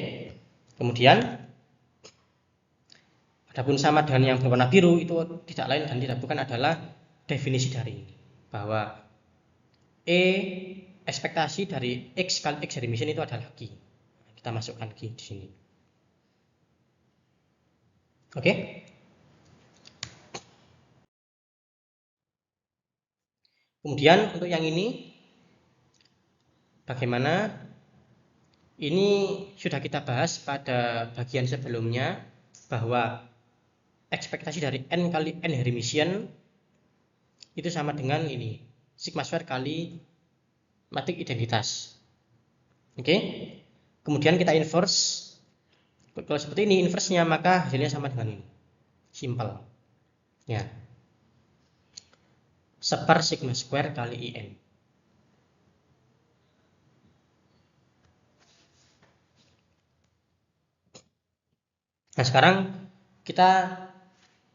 A: Kemudian adapun sama dengan yang berwarna biru itu tidak lain dan tidak bukan adalah definisi dari ini, bahwa E ekspektasi dari X kali X Hermitian itu adalah Q. Kita masukkan Q di sini. Oke. Kemudian untuk yang ini bagaimana? Ini sudah kita bahas pada bagian sebelumnya, bahwa ekspektasi dari N kali N Hermitian itu sama dengan ini, sigma square kali matrik identitas. Oke. Kemudian kita inverse. Kalau seperti ini inverse-nya, maka hasilnya sama dengan ini. Simple. Ya. Seper sigma square kali IN. Nah, sekarang kita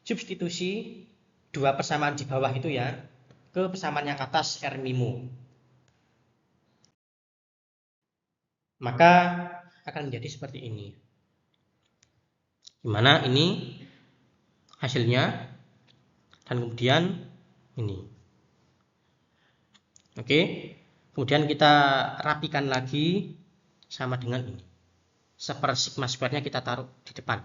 A: substitusi dua persamaan di bawah itu ya ke persamaan yang atas R mimo. Maka akan menjadi seperti ini. Dimana ini hasilnya dan kemudian ini. Oke. Kemudian kita rapikan lagi sama dengan ini. Seper sigma square-nya kita taruh di depan.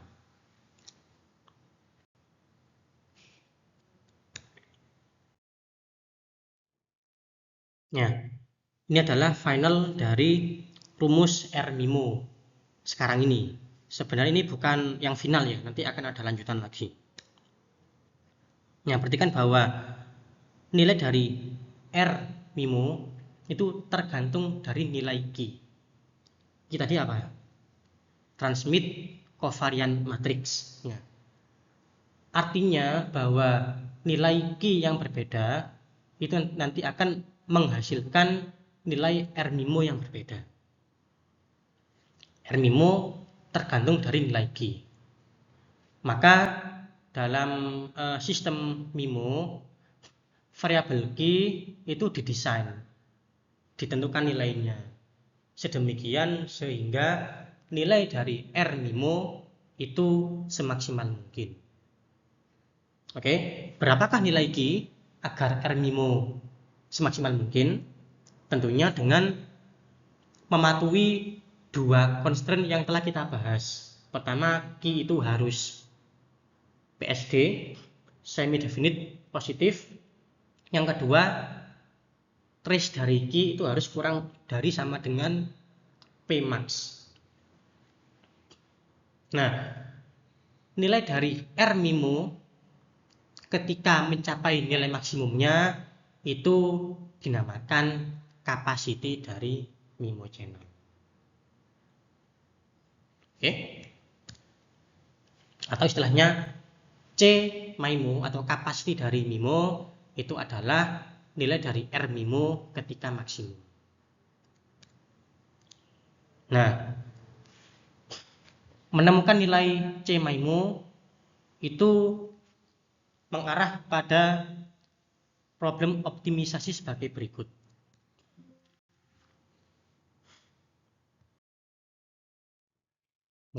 A: Ya, ini adalah final dari rumus R mimo sekarang ini. Sebenarnya ini bukan yang final ya, nanti akan ada lanjutan lagi. Ya, perhatikan bahwa nilai dari R mimo itu tergantung dari nilai Q. Q tadi apa? Transmit covariant matrix. Ya. Artinya bahwa nilai Q yang berbeda itu nanti akan menghasilkan nilai R mimo yang berbeda. R mimo tergantung dari nilai Q. Maka dalam sistem mimo, variabel Q itu didesain, ditentukan nilainya sedemikian sehingga nilai dari R mimo itu semaksimal mungkin. Oke, berapakah nilai Q agar R mimo semaksimal mungkin? Tentunya dengan mematuhi dua constraint yang telah kita bahas. Pertama, Q itu harus PSD, semi definite positif. Yang kedua, trace dari Q itu harus kurang dari sama dengan P max. Nah, nilai dari R mimo ketika mencapai nilai maksimumnya itu dinamakan capacity dari mimo channel. Oke. Atau istilahnya C mimo atau capacity dari mimo itu adalah nilai dari R mimo ketika maksimum. Nah, menemukan nilai C MIMO itu mengarah pada problem optimisasi sebagai berikut.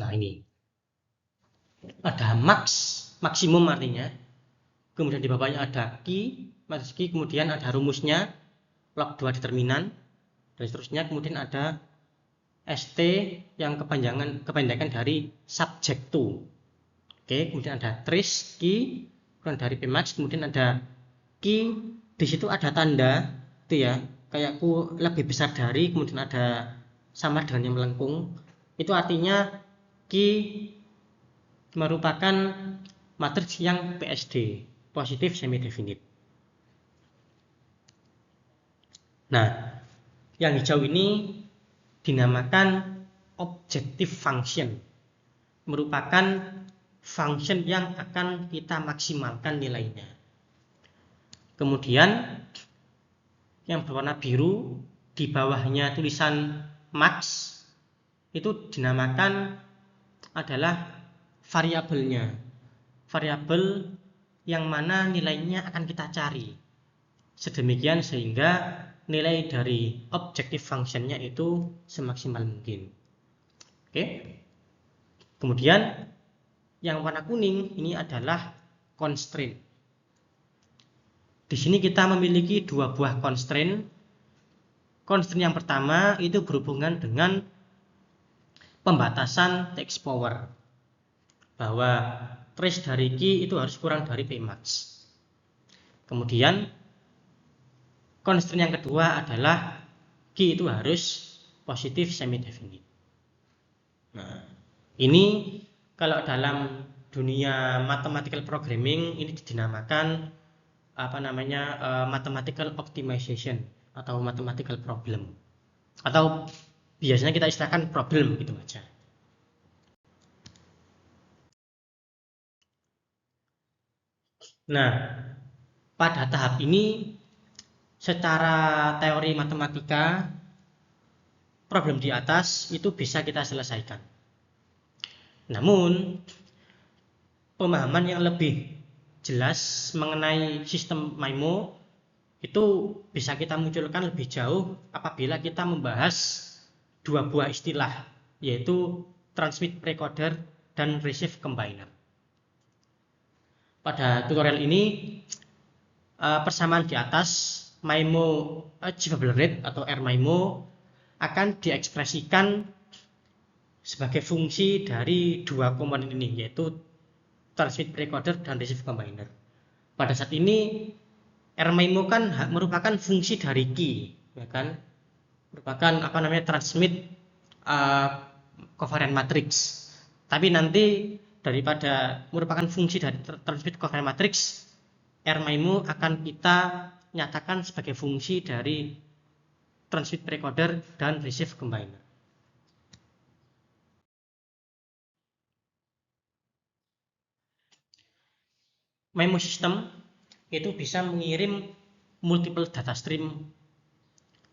A: Nah, ini ada maksimum artinya, kemudian di bawahnya ada key, kemudian ada rumusnya, log 2 determinan, dan seterusnya. Kemudian ada ST yang kepanjangan dari subject to. Oke, kemudian ada trace key, kemudian dari Pmax, kemudian ada key, di situ ada tanda itu ya, kayak lebih besar dari, kemudian ada samar dengan yang melengkung. Itu artinya key merupakan matriks yang PSD, positif semi definite. Nah, yang hijau ini dinamakan objective function, merupakan function yang akan kita maksimalkan nilainya. Kemudian yang berwarna biru di bawahnya tulisan max itu dinamakan adalah variabelnya, variabel yang mana nilainya akan kita cari, sedemikian sehingga nilai dari objective functionnya itu semaksimal mungkin. Oke. Kemudian yang warna kuning ini adalah constraint. Di sini kita memiliki dua buah constraint. Constraint yang pertama itu berhubungan dengan pembatasan text power, bahwa trace dari key itu harus kurang dari Pmax. Kemudian constraint yang kedua adalah key itu harus positif semi definite. Nah, ini kalau dalam dunia mathematical programming ini dinamakan mathematical optimization atau mathematical problem, atau biasanya kita istilahkan problem gitu aja. Nah, pada tahap ini secara teori matematika problem di atas itu bisa kita selesaikan. Namun pemahaman yang lebih jelas mengenai sistem MIMO itu bisa kita munculkan lebih jauh apabila kita membahas dua buah istilah, yaitu transmit precoder dan receive combiner. Pada tutorial ini persamaan di atas MIMO achievable rate atau R-MIMO akan diekspresikan sebagai fungsi dari dua komponen ini, yaitu transmit precoder dan receive combiner. Pada saat ini R-MIMO kan merupakan fungsi dari key, ya kan? Merupakan transmit covariant matrix. Tapi nanti daripada merupakan fungsi dari transmit covariant matrix, R-MIMO akan kita nyatakan sebagai fungsi dari transmit precoder dan receive combiner. MIMO system itu bisa mengirim multiple data stream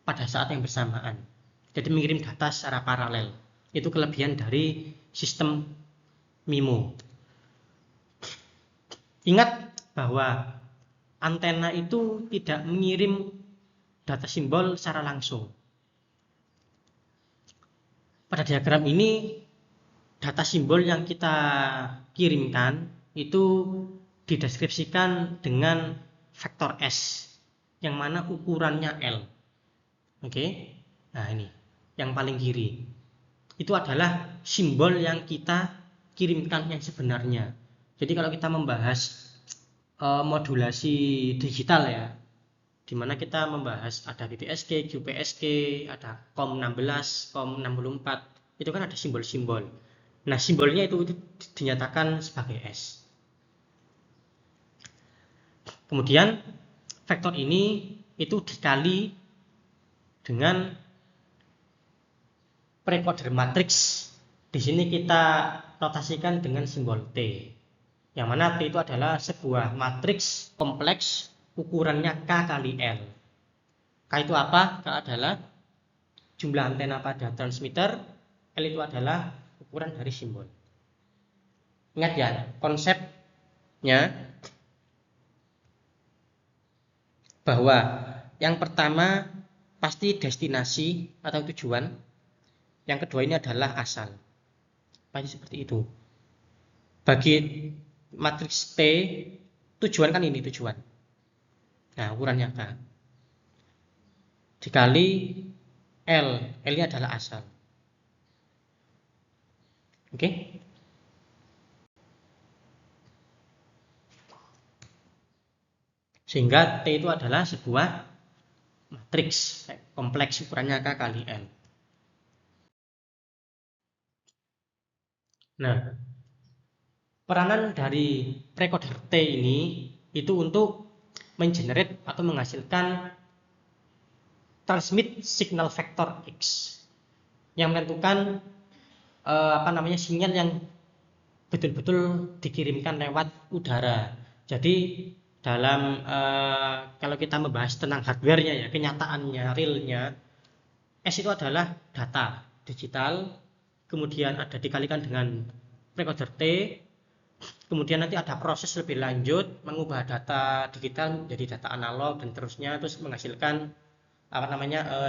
A: pada saat yang bersamaan. Jadi mengirim data secara paralel. Itu kelebihan dari sistem MIMO. Ingat bahwa antena itu tidak mengirim data simbol secara langsung. Pada diagram ini, data simbol yang kita kirimkan itu dideskripsikan dengan vektor S, yang mana ukurannya L. Oke, nah ini yang paling kiri. Itu adalah simbol yang kita kirimkan yang sebenarnya. Jadi kalau kita membahas modulasi digital ya, dimana kita membahas ada BPSK, QPSK, ada COM16, COM64, itu kan ada simbol-simbol. Nah, simbolnya itu dinyatakan sebagai S. Kemudian vektor ini itu dikali dengan precoder matrix. Di sini kita notasikan dengan simbol T, yang mana T itu adalah sebuah matriks kompleks ukurannya K kali L. K itu apa? K adalah jumlah antena pada transmitter, L itu adalah ukuran dari simbol. Ingat ya, konsepnya bahwa yang pertama pasti destinasi atau tujuan, yang kedua ini adalah asal. Pasti seperti itu. Bagi matriks T, tujuan kan ini tujuan. Nah, ukurannya K. Dikali L, L ini adalah asal. Oke? Sehingga T itu adalah sebuah matriks kompleks ukurannya K kali L. Nah, peranan dari precoder T ini itu untuk mengenerate atau menghasilkan transmit signal vector X yang menentukan sinyal yang betul-betul dikirimkan lewat udara. Jadi dalam kalau kita membahas tentang hardware-nya ya, kenyataannya, realnya, S itu adalah data digital, kemudian ada dikalikan dengan precoder T, kemudian nanti ada proses lebih lanjut mengubah data digital menjadi data analog dan terusnya, terus menghasilkan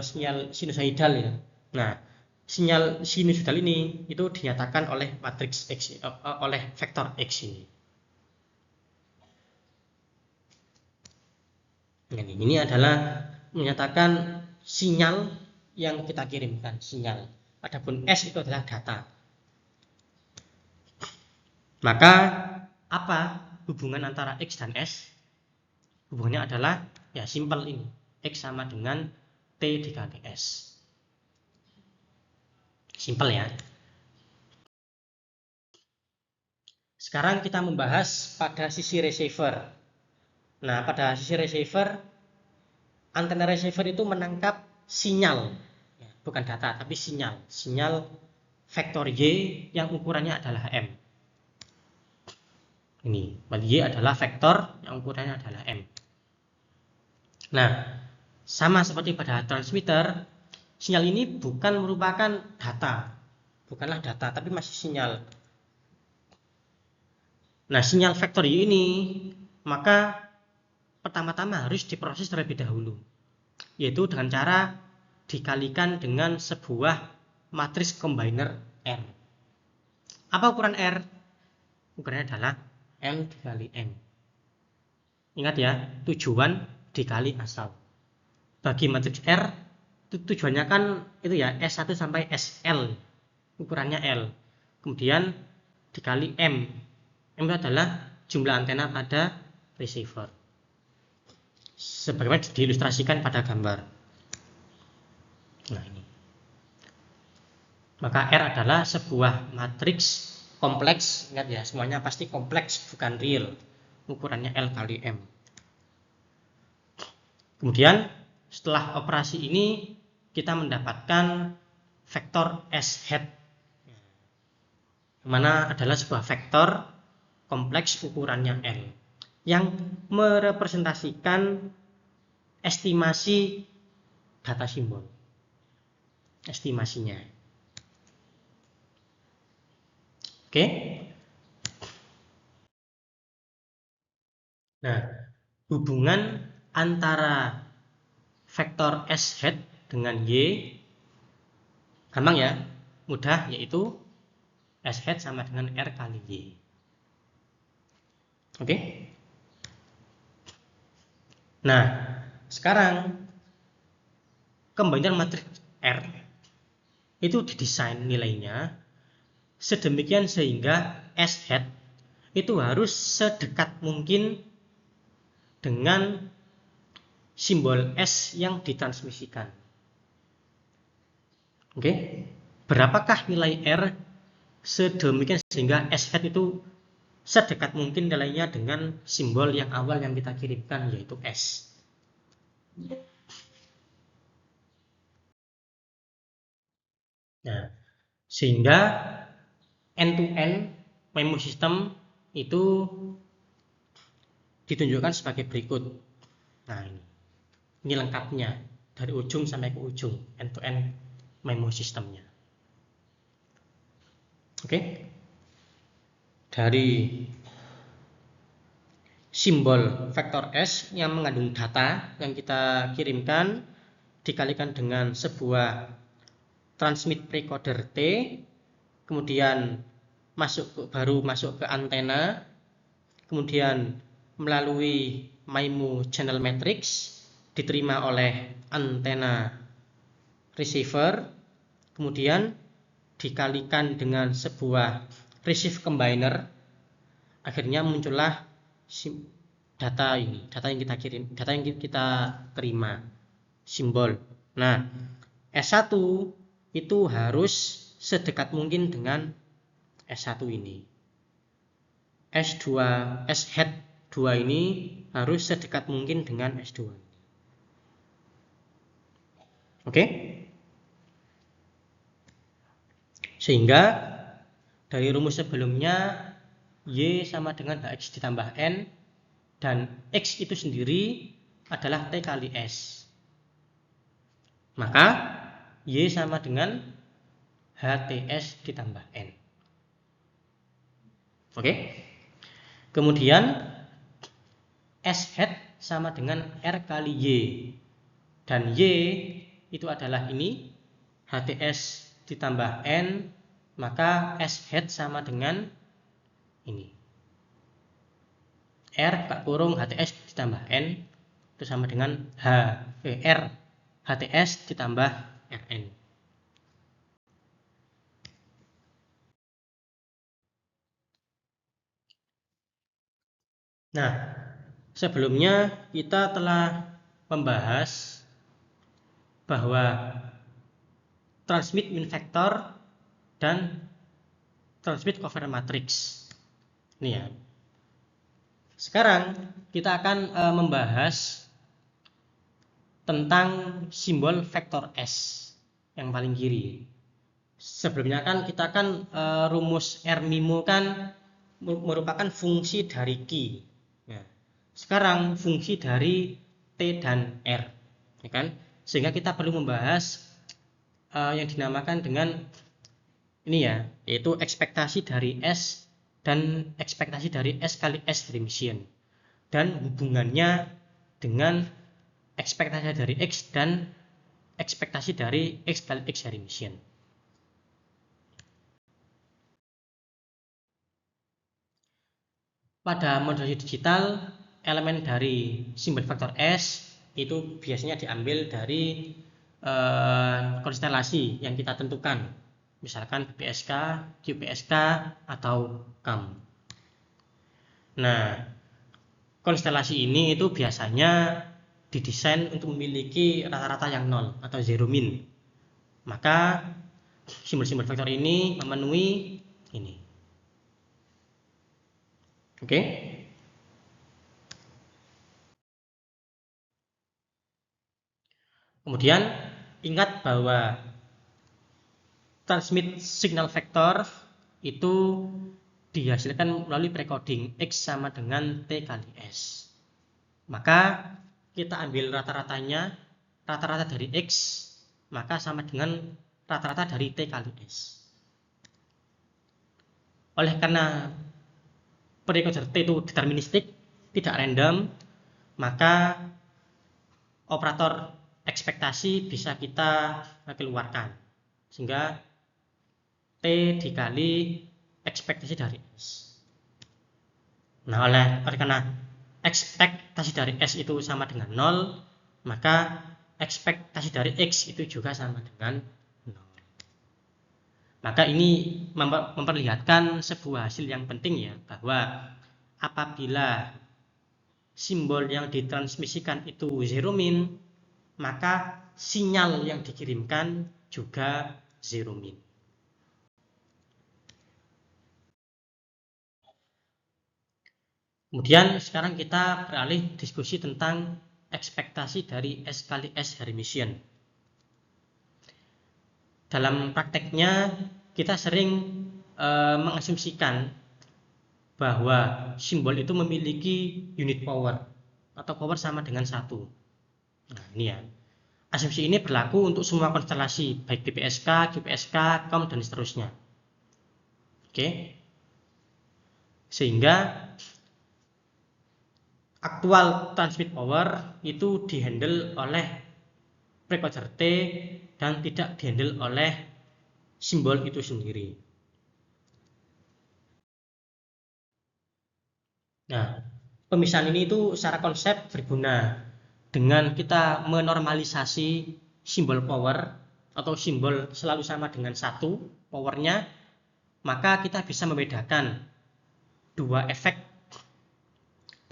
A: sinyal sinusoidal ya. Nah, sinyal sinusoidal ini itu dinyatakan oleh matriks X, oleh vektor X ini. Ini adalah menyatakan sinyal yang kita kirimkan, sinyal. Adapun S itu adalah data. Maka apa hubungan antara X dan S? Hubungannya adalah ya simpel ini. X sama dengan T dikali S. Simpel ya. Sekarang kita membahas pada sisi receiver. Nah, pada sisi receiver, antena receiver itu menangkap sinyal, bukan data, tapi sinyal. Sinyal vektor Y yang ukurannya adalah M. Ini, Y adalah vektor yang ukurannya adalah M. Nah, sama seperti pada transmitter, sinyal ini bukan merupakan data. Bukanlah data, tapi masih sinyal. Nah, sinyal vektor Y ini maka pertama-tama harus diproses terlebih dahulu, yaitu dengan cara dikalikan dengan sebuah matriks combiner R. Apa ukuran R? Ukurannya adalah L dikali M. Ingat ya, tujuan dikali asal. Bagi matriks R, tujuannya kan itu ya, S1 sampai SL, ukurannya L. Kemudian dikali M. M adalah jumlah antena pada receiver. Sebagaimana diilustrasikan pada gambar. Nah, ini. Maka R adalah sebuah matriks kompleks. Ingat ya, semuanya pasti kompleks, bukan real. Ukurannya L kali M. Kemudian setelah operasi ini kita mendapatkan vektor S hat, yang mana adalah sebuah vektor kompleks ukurannya L yang merepresentasikan estimasi data simbol, estimasinya. Oke. Nah, hubungan antara vektor S hat dengan Y gampang ya, mudah, yaitu S hat sama dengan R kali Y. Oke. Nah, sekarang combiner matriks R itu didesain nilainya sedemikian sehingga S hat itu harus sedekat mungkin dengan simbol S yang ditransmisikan. Oke. Berapakah nilai R sedemikian sehingga S hat itu sedekat mungkin nilainya dengan simbol yang awal yang kita kirimkan, yaitu S. Nah, sehingga end-to-end memo system itu ditunjukkan sebagai berikut. Nah, ini lengkapnya dari ujung sampai ke ujung, end-to-end memo systemnya. Oke. dari simbol vektor S yang mengandung data yang kita kirimkan dikalikan dengan sebuah transmit precoder T, kemudian baru masuk ke antena, kemudian melalui MIMO channel matrix diterima oleh antena receiver, kemudian dikalikan dengan sebuah receive combiner, akhirnya muncullah data yang kita kirim, data yang kita terima, simbol. Nah, S1 itu harus sedekat mungkin dengan S1 ini. S2 ini harus sedekat mungkin dengan S2 ini. Oke? Sehingga dari rumus sebelumnya Y sama dengan HX ditambah N, dan X itu sendiri adalah T kali S. Maka Y sama dengan HTS ditambah N. Oke? Kemudian S hat sama dengan R kali Y. Dan Y itu adalah ini, HTS ditambah N, maka S hat sama dengan ini. R kurung HTS ditambah N itu sama dengan R HTS ditambah Rn. Nah, sebelumnya kita telah membahas bahwa transmit min vektor dan transmit covariant matrix. Ini ya. Sekarang kita akan membahas tentang simbol vektor S yang paling kiri. Sebelumnya kan kita kan rumus R MIMO kan merupakan fungsi dari Q. Nah, sekarang fungsi dari T dan R, ya kan? Sehingga kita perlu membahas yang dinamakan dengan ini ya, yaitu ekspektasi dari S dan ekspektasi dari S kali S Hermitian, dan hubungannya dengan ekspektasi dari X dan ekspektasi dari X kali X Hermitian. Pada model digital, elemen dari simbol vektor S itu biasanya diambil dari konstelasi yang kita tentukan, misalkan BPSK, QPSK, atau KAM. Nah, konstelasi ini itu biasanya didesain untuk memiliki rata-rata yang nol atau zero min. Maka simbol-simbol vektor ini memenuhi ini. Oke. Kemudian ingat bahwa transmit signal vektor itu dihasilkan melalui precoding X sama dengan T kali S. Maka kita ambil rata-ratanya, rata-rata dari X, maka sama dengan rata-rata dari T kali S. Oleh karena precoder T itu deterministik, tidak random, maka operator ekspektasi bisa kita keluarkan, sehingga T dikali ekspektasi dari S. Nah, oleh karena ekspektasi dari S itu sama dengan 0, maka ekspektasi dari X itu juga sama dengan 0. Maka ini memperlihatkan sebuah hasil yang penting ya, bahwa apabila simbol yang ditransmisikan itu zero min, maka sinyal yang dikirimkan juga zero min. Kemudian sekarang kita beralih diskusi tentang ekspektasi dari S kali S Hermitian. Dalam prakteknya kita sering mengasumsikan bahwa simbol itu memiliki unit power atau power sama dengan 1. Nah, ini ya. Asumsi ini berlaku untuk semua konstelasi, baik BPSK, QPSK, KAM, dan seterusnya. Oke. Sehingga aktual transmit power itu dihandle oleh precoder T dan tidak dihandle oleh simbol itu sendiri. Nah, pemisahan ini itu secara konsep berguna dengan kita menormalisasi simbol power atau simbol selalu sama dengan 1 powernya, maka kita bisa membedakan dua efek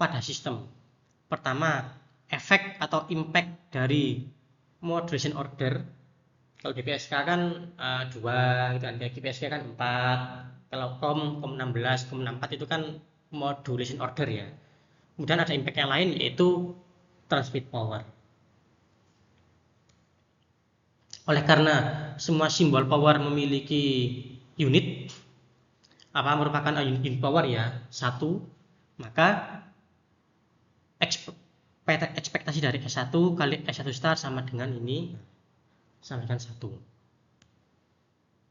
A: pada sistem. Pertama, efek atau impact dari modulation order. Kalau di PSK kan 2 gitu kan, di PSK kan 4, kalau COM 16, COM 64 itu kan modulation order ya. Kemudian ada impact yang lain yaitu transmit power. Oleh karena semua simbol power memiliki unit, apa merupakan unit power ya, 1, maka ekspektasi dari S1 kali S1 star sama dengan ini, sama dengan 1.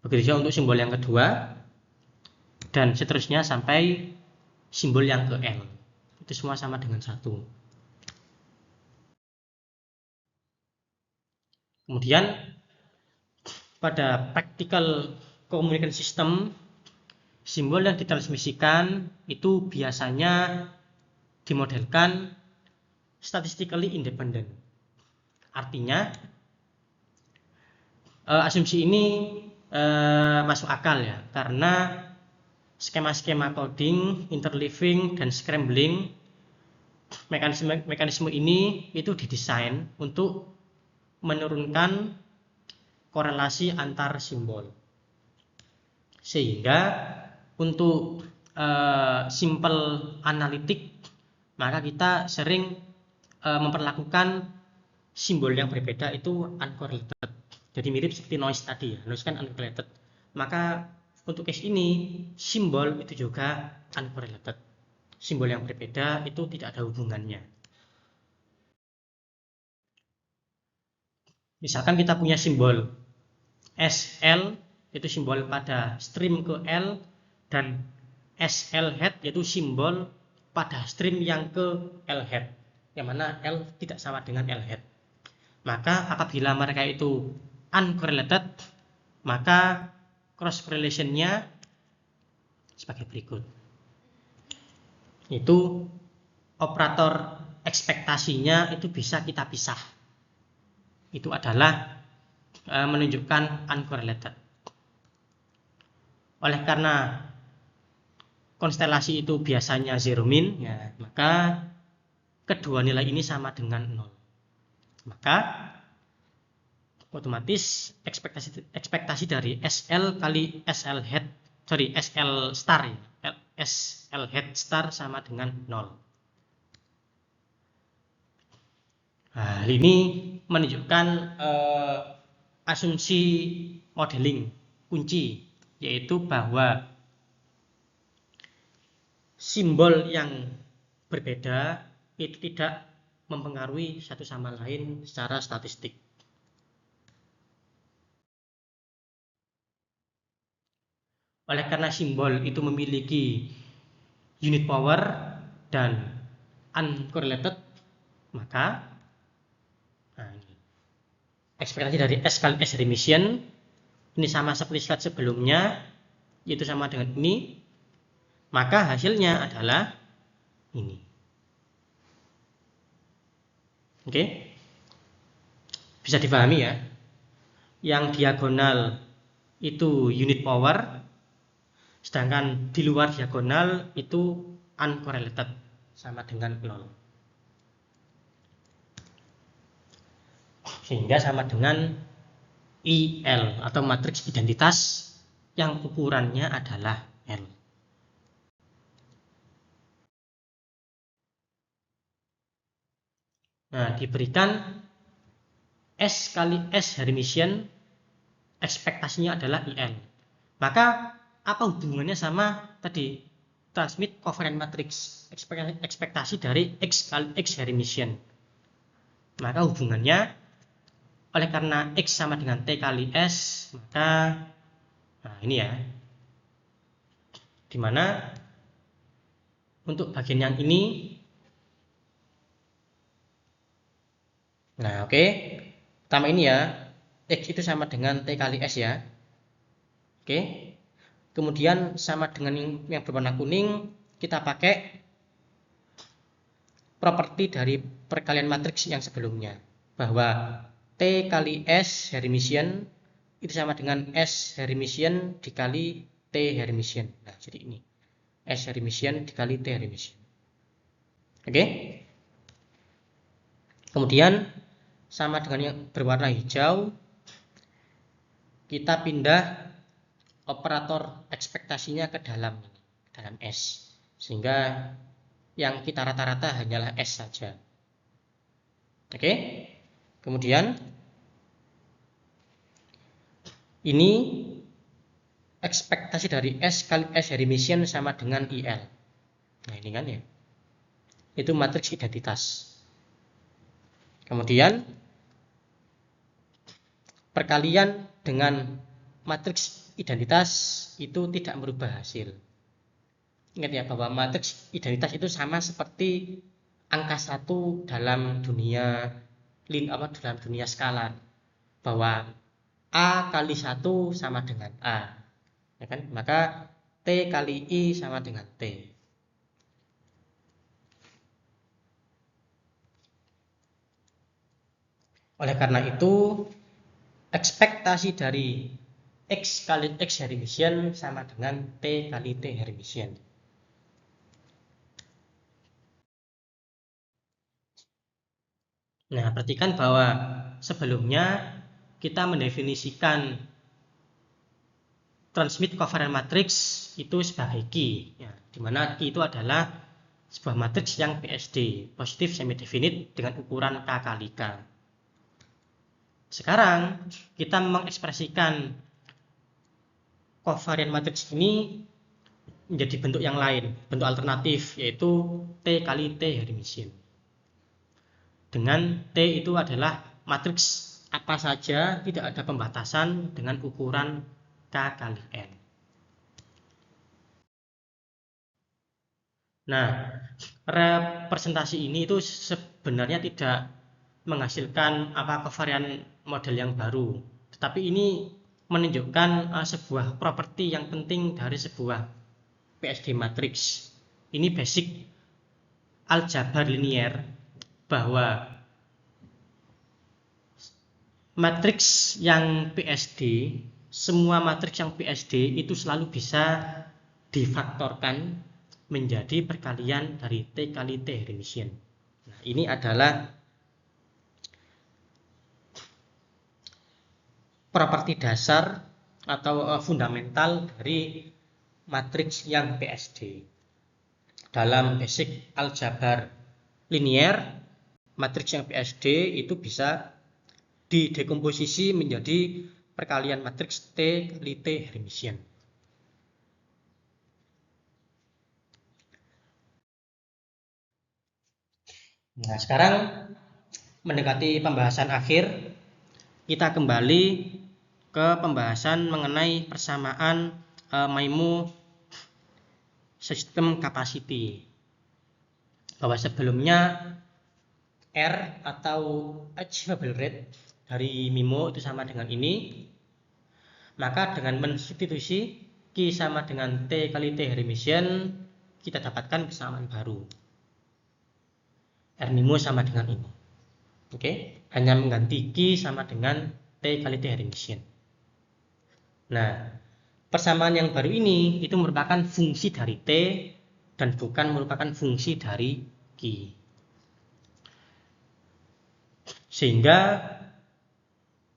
A: Begitu juga untuk simbol yang kedua, dan seterusnya sampai simbol yang ke L. Itu semua sama dengan 1. Kemudian pada practical communication system, simbol yang ditransmisikan itu biasanya dimodelkan statistically independent. Artinya asumsi ini masuk akal ya, karena skema-skema coding, interleaving, dan scrambling, mekanisme ini itu didesain untuk menurunkan korelasi antar simbol. Sehingga untuk simple analitik, maka kita sering memperlakukan simbol yang berbeda itu uncorrelated. Jadi mirip seperti noise tadi ya, noise kan uncorrelated. Maka untuk case ini simbol itu juga uncorrelated. Simbol yang berbeda itu tidak ada hubungannya. Misalkan kita punya simbol SL, itu simbol pada stream ke L, dan SL head yaitu simbol pada stream yang ke L head, yang mana L tidak sama dengan L head. Maka apabila mereka itu uncorrelated, maka cross correlation-nya sebagai berikut. Itu operator ekspektasinya itu bisa kita pisah. Itu adalah menunjukkan uncorrelated. Oleh karena konstelasi itu biasanya zero min, ya, maka kedua nilai ini sama dengan 0. Maka otomatis ekspektasi dari SL kali SL head, SL star ya, SL head star sama dengan 0. Nah, ini menunjukkan asumsi modeling kunci, yaitu bahwa simbol yang berbeda itu tidak mempengaruhi satu sama lain secara statistik. Oleh karena simbol itu memiliki unit power dan uncorrelated, maka ekspektasi dari S kali S remission ini sama seperti slide sebelumnya, yaitu sama dengan ini, maka hasilnya adalah ini. Oke, bisa dipahami ya. Yang diagonal itu unit power, sedangkan di luar diagonal itu uncorrelated, sama dengan 0. Sehingga sama dengan IL atau matriks identitas yang ukurannya adalah L. Nah, diberikan S kali S Hermitian, ekspektasinya adalah IL. Maka apa hubungannya sama tadi transmit covariant matrix, ekspektasi dari X kali X Hermitian? Maka hubungannya, oleh karena X sama dengan T kali S, maka nah ini ya, dimana untuk bagian yang ini. Nah, oke. Pertama ini ya, X itu sama dengan T kali S ya. Oke. Kemudian sama dengan yang berwarna kuning, kita pakai properti dari perkalian matriks yang sebelumnya. Bahwa T kali S Hermitian itu sama dengan S Hermitian dikali T Hermitian. Nah, jadi ini. S Hermitian dikali T Hermitian. Oke. Kemudian sama dengan yang berwarna hijau, kita pindah operator ekspektasinya ke dalam S, sehingga yang kita rata-rata hanyalah S saja. Oke. Kemudian ini ekspektasi dari S kali S Hermitian sama dengan IL. Nah, ini kan ya, itu matriks identitas. Kemudian perkalian dengan matriks identitas itu tidak merubah hasil. Ingat ya, bahwa matriks identitas itu sama seperti angka 1 dalam dunia skalar, bahwa A kali 1 sama dengan A, ya kan? Maka T kali I sama dengan T. Oleh karena itu, ekspektasi dari X kali X Hermitian sama dengan T kali T Hermitian. Nah, perhatikan bahwa sebelumnya kita mendefinisikan transmit covariant matrix itu sebagai Q, ya, di mana Q itu adalah sebuah matriks yang PSD, positif semi definite, dengan ukuran K kali K. Sekarang kita mengekspresikan covariant matrix ini menjadi bentuk yang lain, bentuk alternatif, yaitu T kali T Hermitian. Dengan T itu adalah matriks apa saja, tidak ada pembatasan, dengan ukuran K kali N. Nah, representasi ini itu sebenarnya tidak menghasilkan covariant model yang baru, tetapi ini menunjukkan sebuah properti yang penting dari sebuah PSD matrix. Ini basic aljabar linier, bahwa matriks yang PSD, semua matriks yang PSD itu selalu bisa difaktorkan menjadi perkalian dari T kali T Hermitian. Nah, ini adalah properti dasar atau fundamental dari matriks yang PSD. Dalam basic aljabar linier, matriks yang PSD itu bisa didekomposisi menjadi perkalian matriks T kali T Hermitian. Nah, sekarang mendekati pembahasan akhir, kita kembali ke pembahasan mengenai persamaan MIMO sistem capacity. Bahwa sebelumnya R atau achievable rate dari MIMO itu sama dengan ini, maka dengan mensubstitusi Q sama dengan T kali T Hermitian, kita dapatkan persamaan baru. R MIMO sama dengan ini. Oke, hanya mengganti Q sama dengan T kali T Hermitian. Nah, persamaan yang baru ini itu merupakan fungsi dari T dan bukan merupakan fungsi dari Q. Sehingga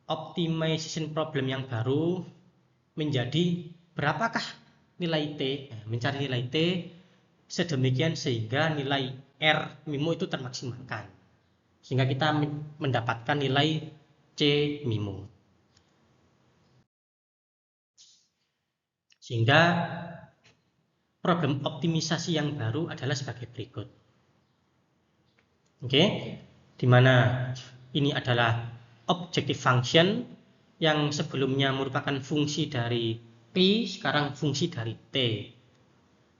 A: optimization problem yang baru menjadi berapakah nilai T, mencari nilai T sedemikian sehingga nilai R MIMO itu termaksimalkan, sehingga kita mendapatkan nilai C MIMO. Sehingga problem optimisasi yang baru adalah sebagai berikut. Oke, di mana ini adalah objective function yang sebelumnya merupakan fungsi dari P, sekarang fungsi dari T.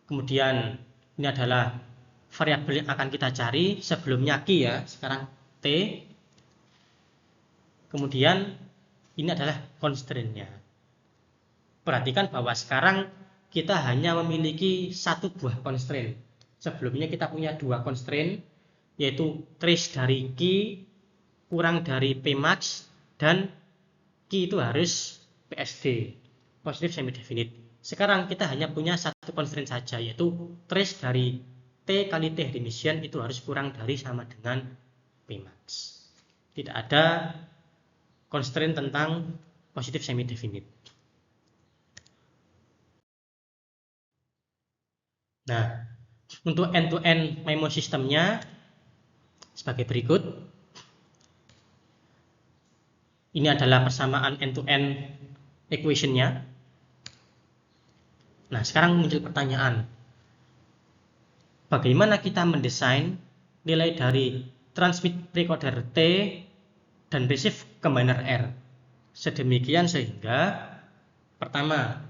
A: Kemudian Ini adalah variabel yang akan kita cari, sebelumnya Q ya, sekarang T. Kemudian ini adalah constraint-nya. Perhatikan bahwa sekarang kita hanya memiliki satu buah constraint. Sebelumnya kita punya dua constraint, yaitu trace dari Q kurang dari Pmax, dan Q itu harus PSD, positive semi definite. Sekarang kita hanya punya satu constraint saja, yaitu trace dari T kali T emission itu harus kurang dari sama dengan Pmax. Tidak ada constraint tentang positive semi definite. Nah, untuk end-to-end MIMO sistemnya sebagai berikut. Ini adalah persamaan end-to-end equation-nya. Nah, sekarang muncul pertanyaan. Bagaimana kita mendesain nilai dari transmit recorder T dan receive combiner R? Sedemikian sehingga pertama,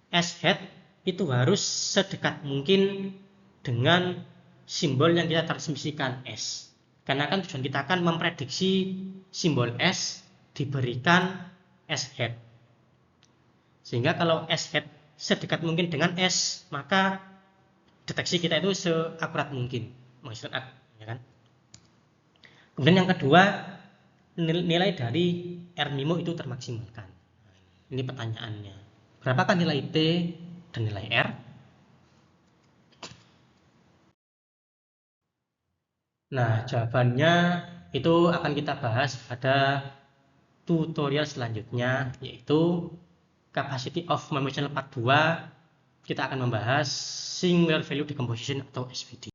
A: S-head itu harus sedekat mungkin dengan simbol yang kita transmisikan S. Karena kan tujuan kita akan memprediksi simbol S diberikan S-head. Sehingga kalau S-head sedekat mungkin dengan S, maka deteksi kita itu seakurat mungkin. Maksudnya, ya kan? Kemudian yang kedua, nilai dari R MIMO itu termaksimalkan. Ini pertanyaannya. Berapakah nilai T dan nilai R? Nah, jawabannya itu akan kita bahas pada tutorial selanjutnya, yaitu Capacity of Memory Channel Part 2. Kita akan membahas Singular Value Decomposition atau SVD.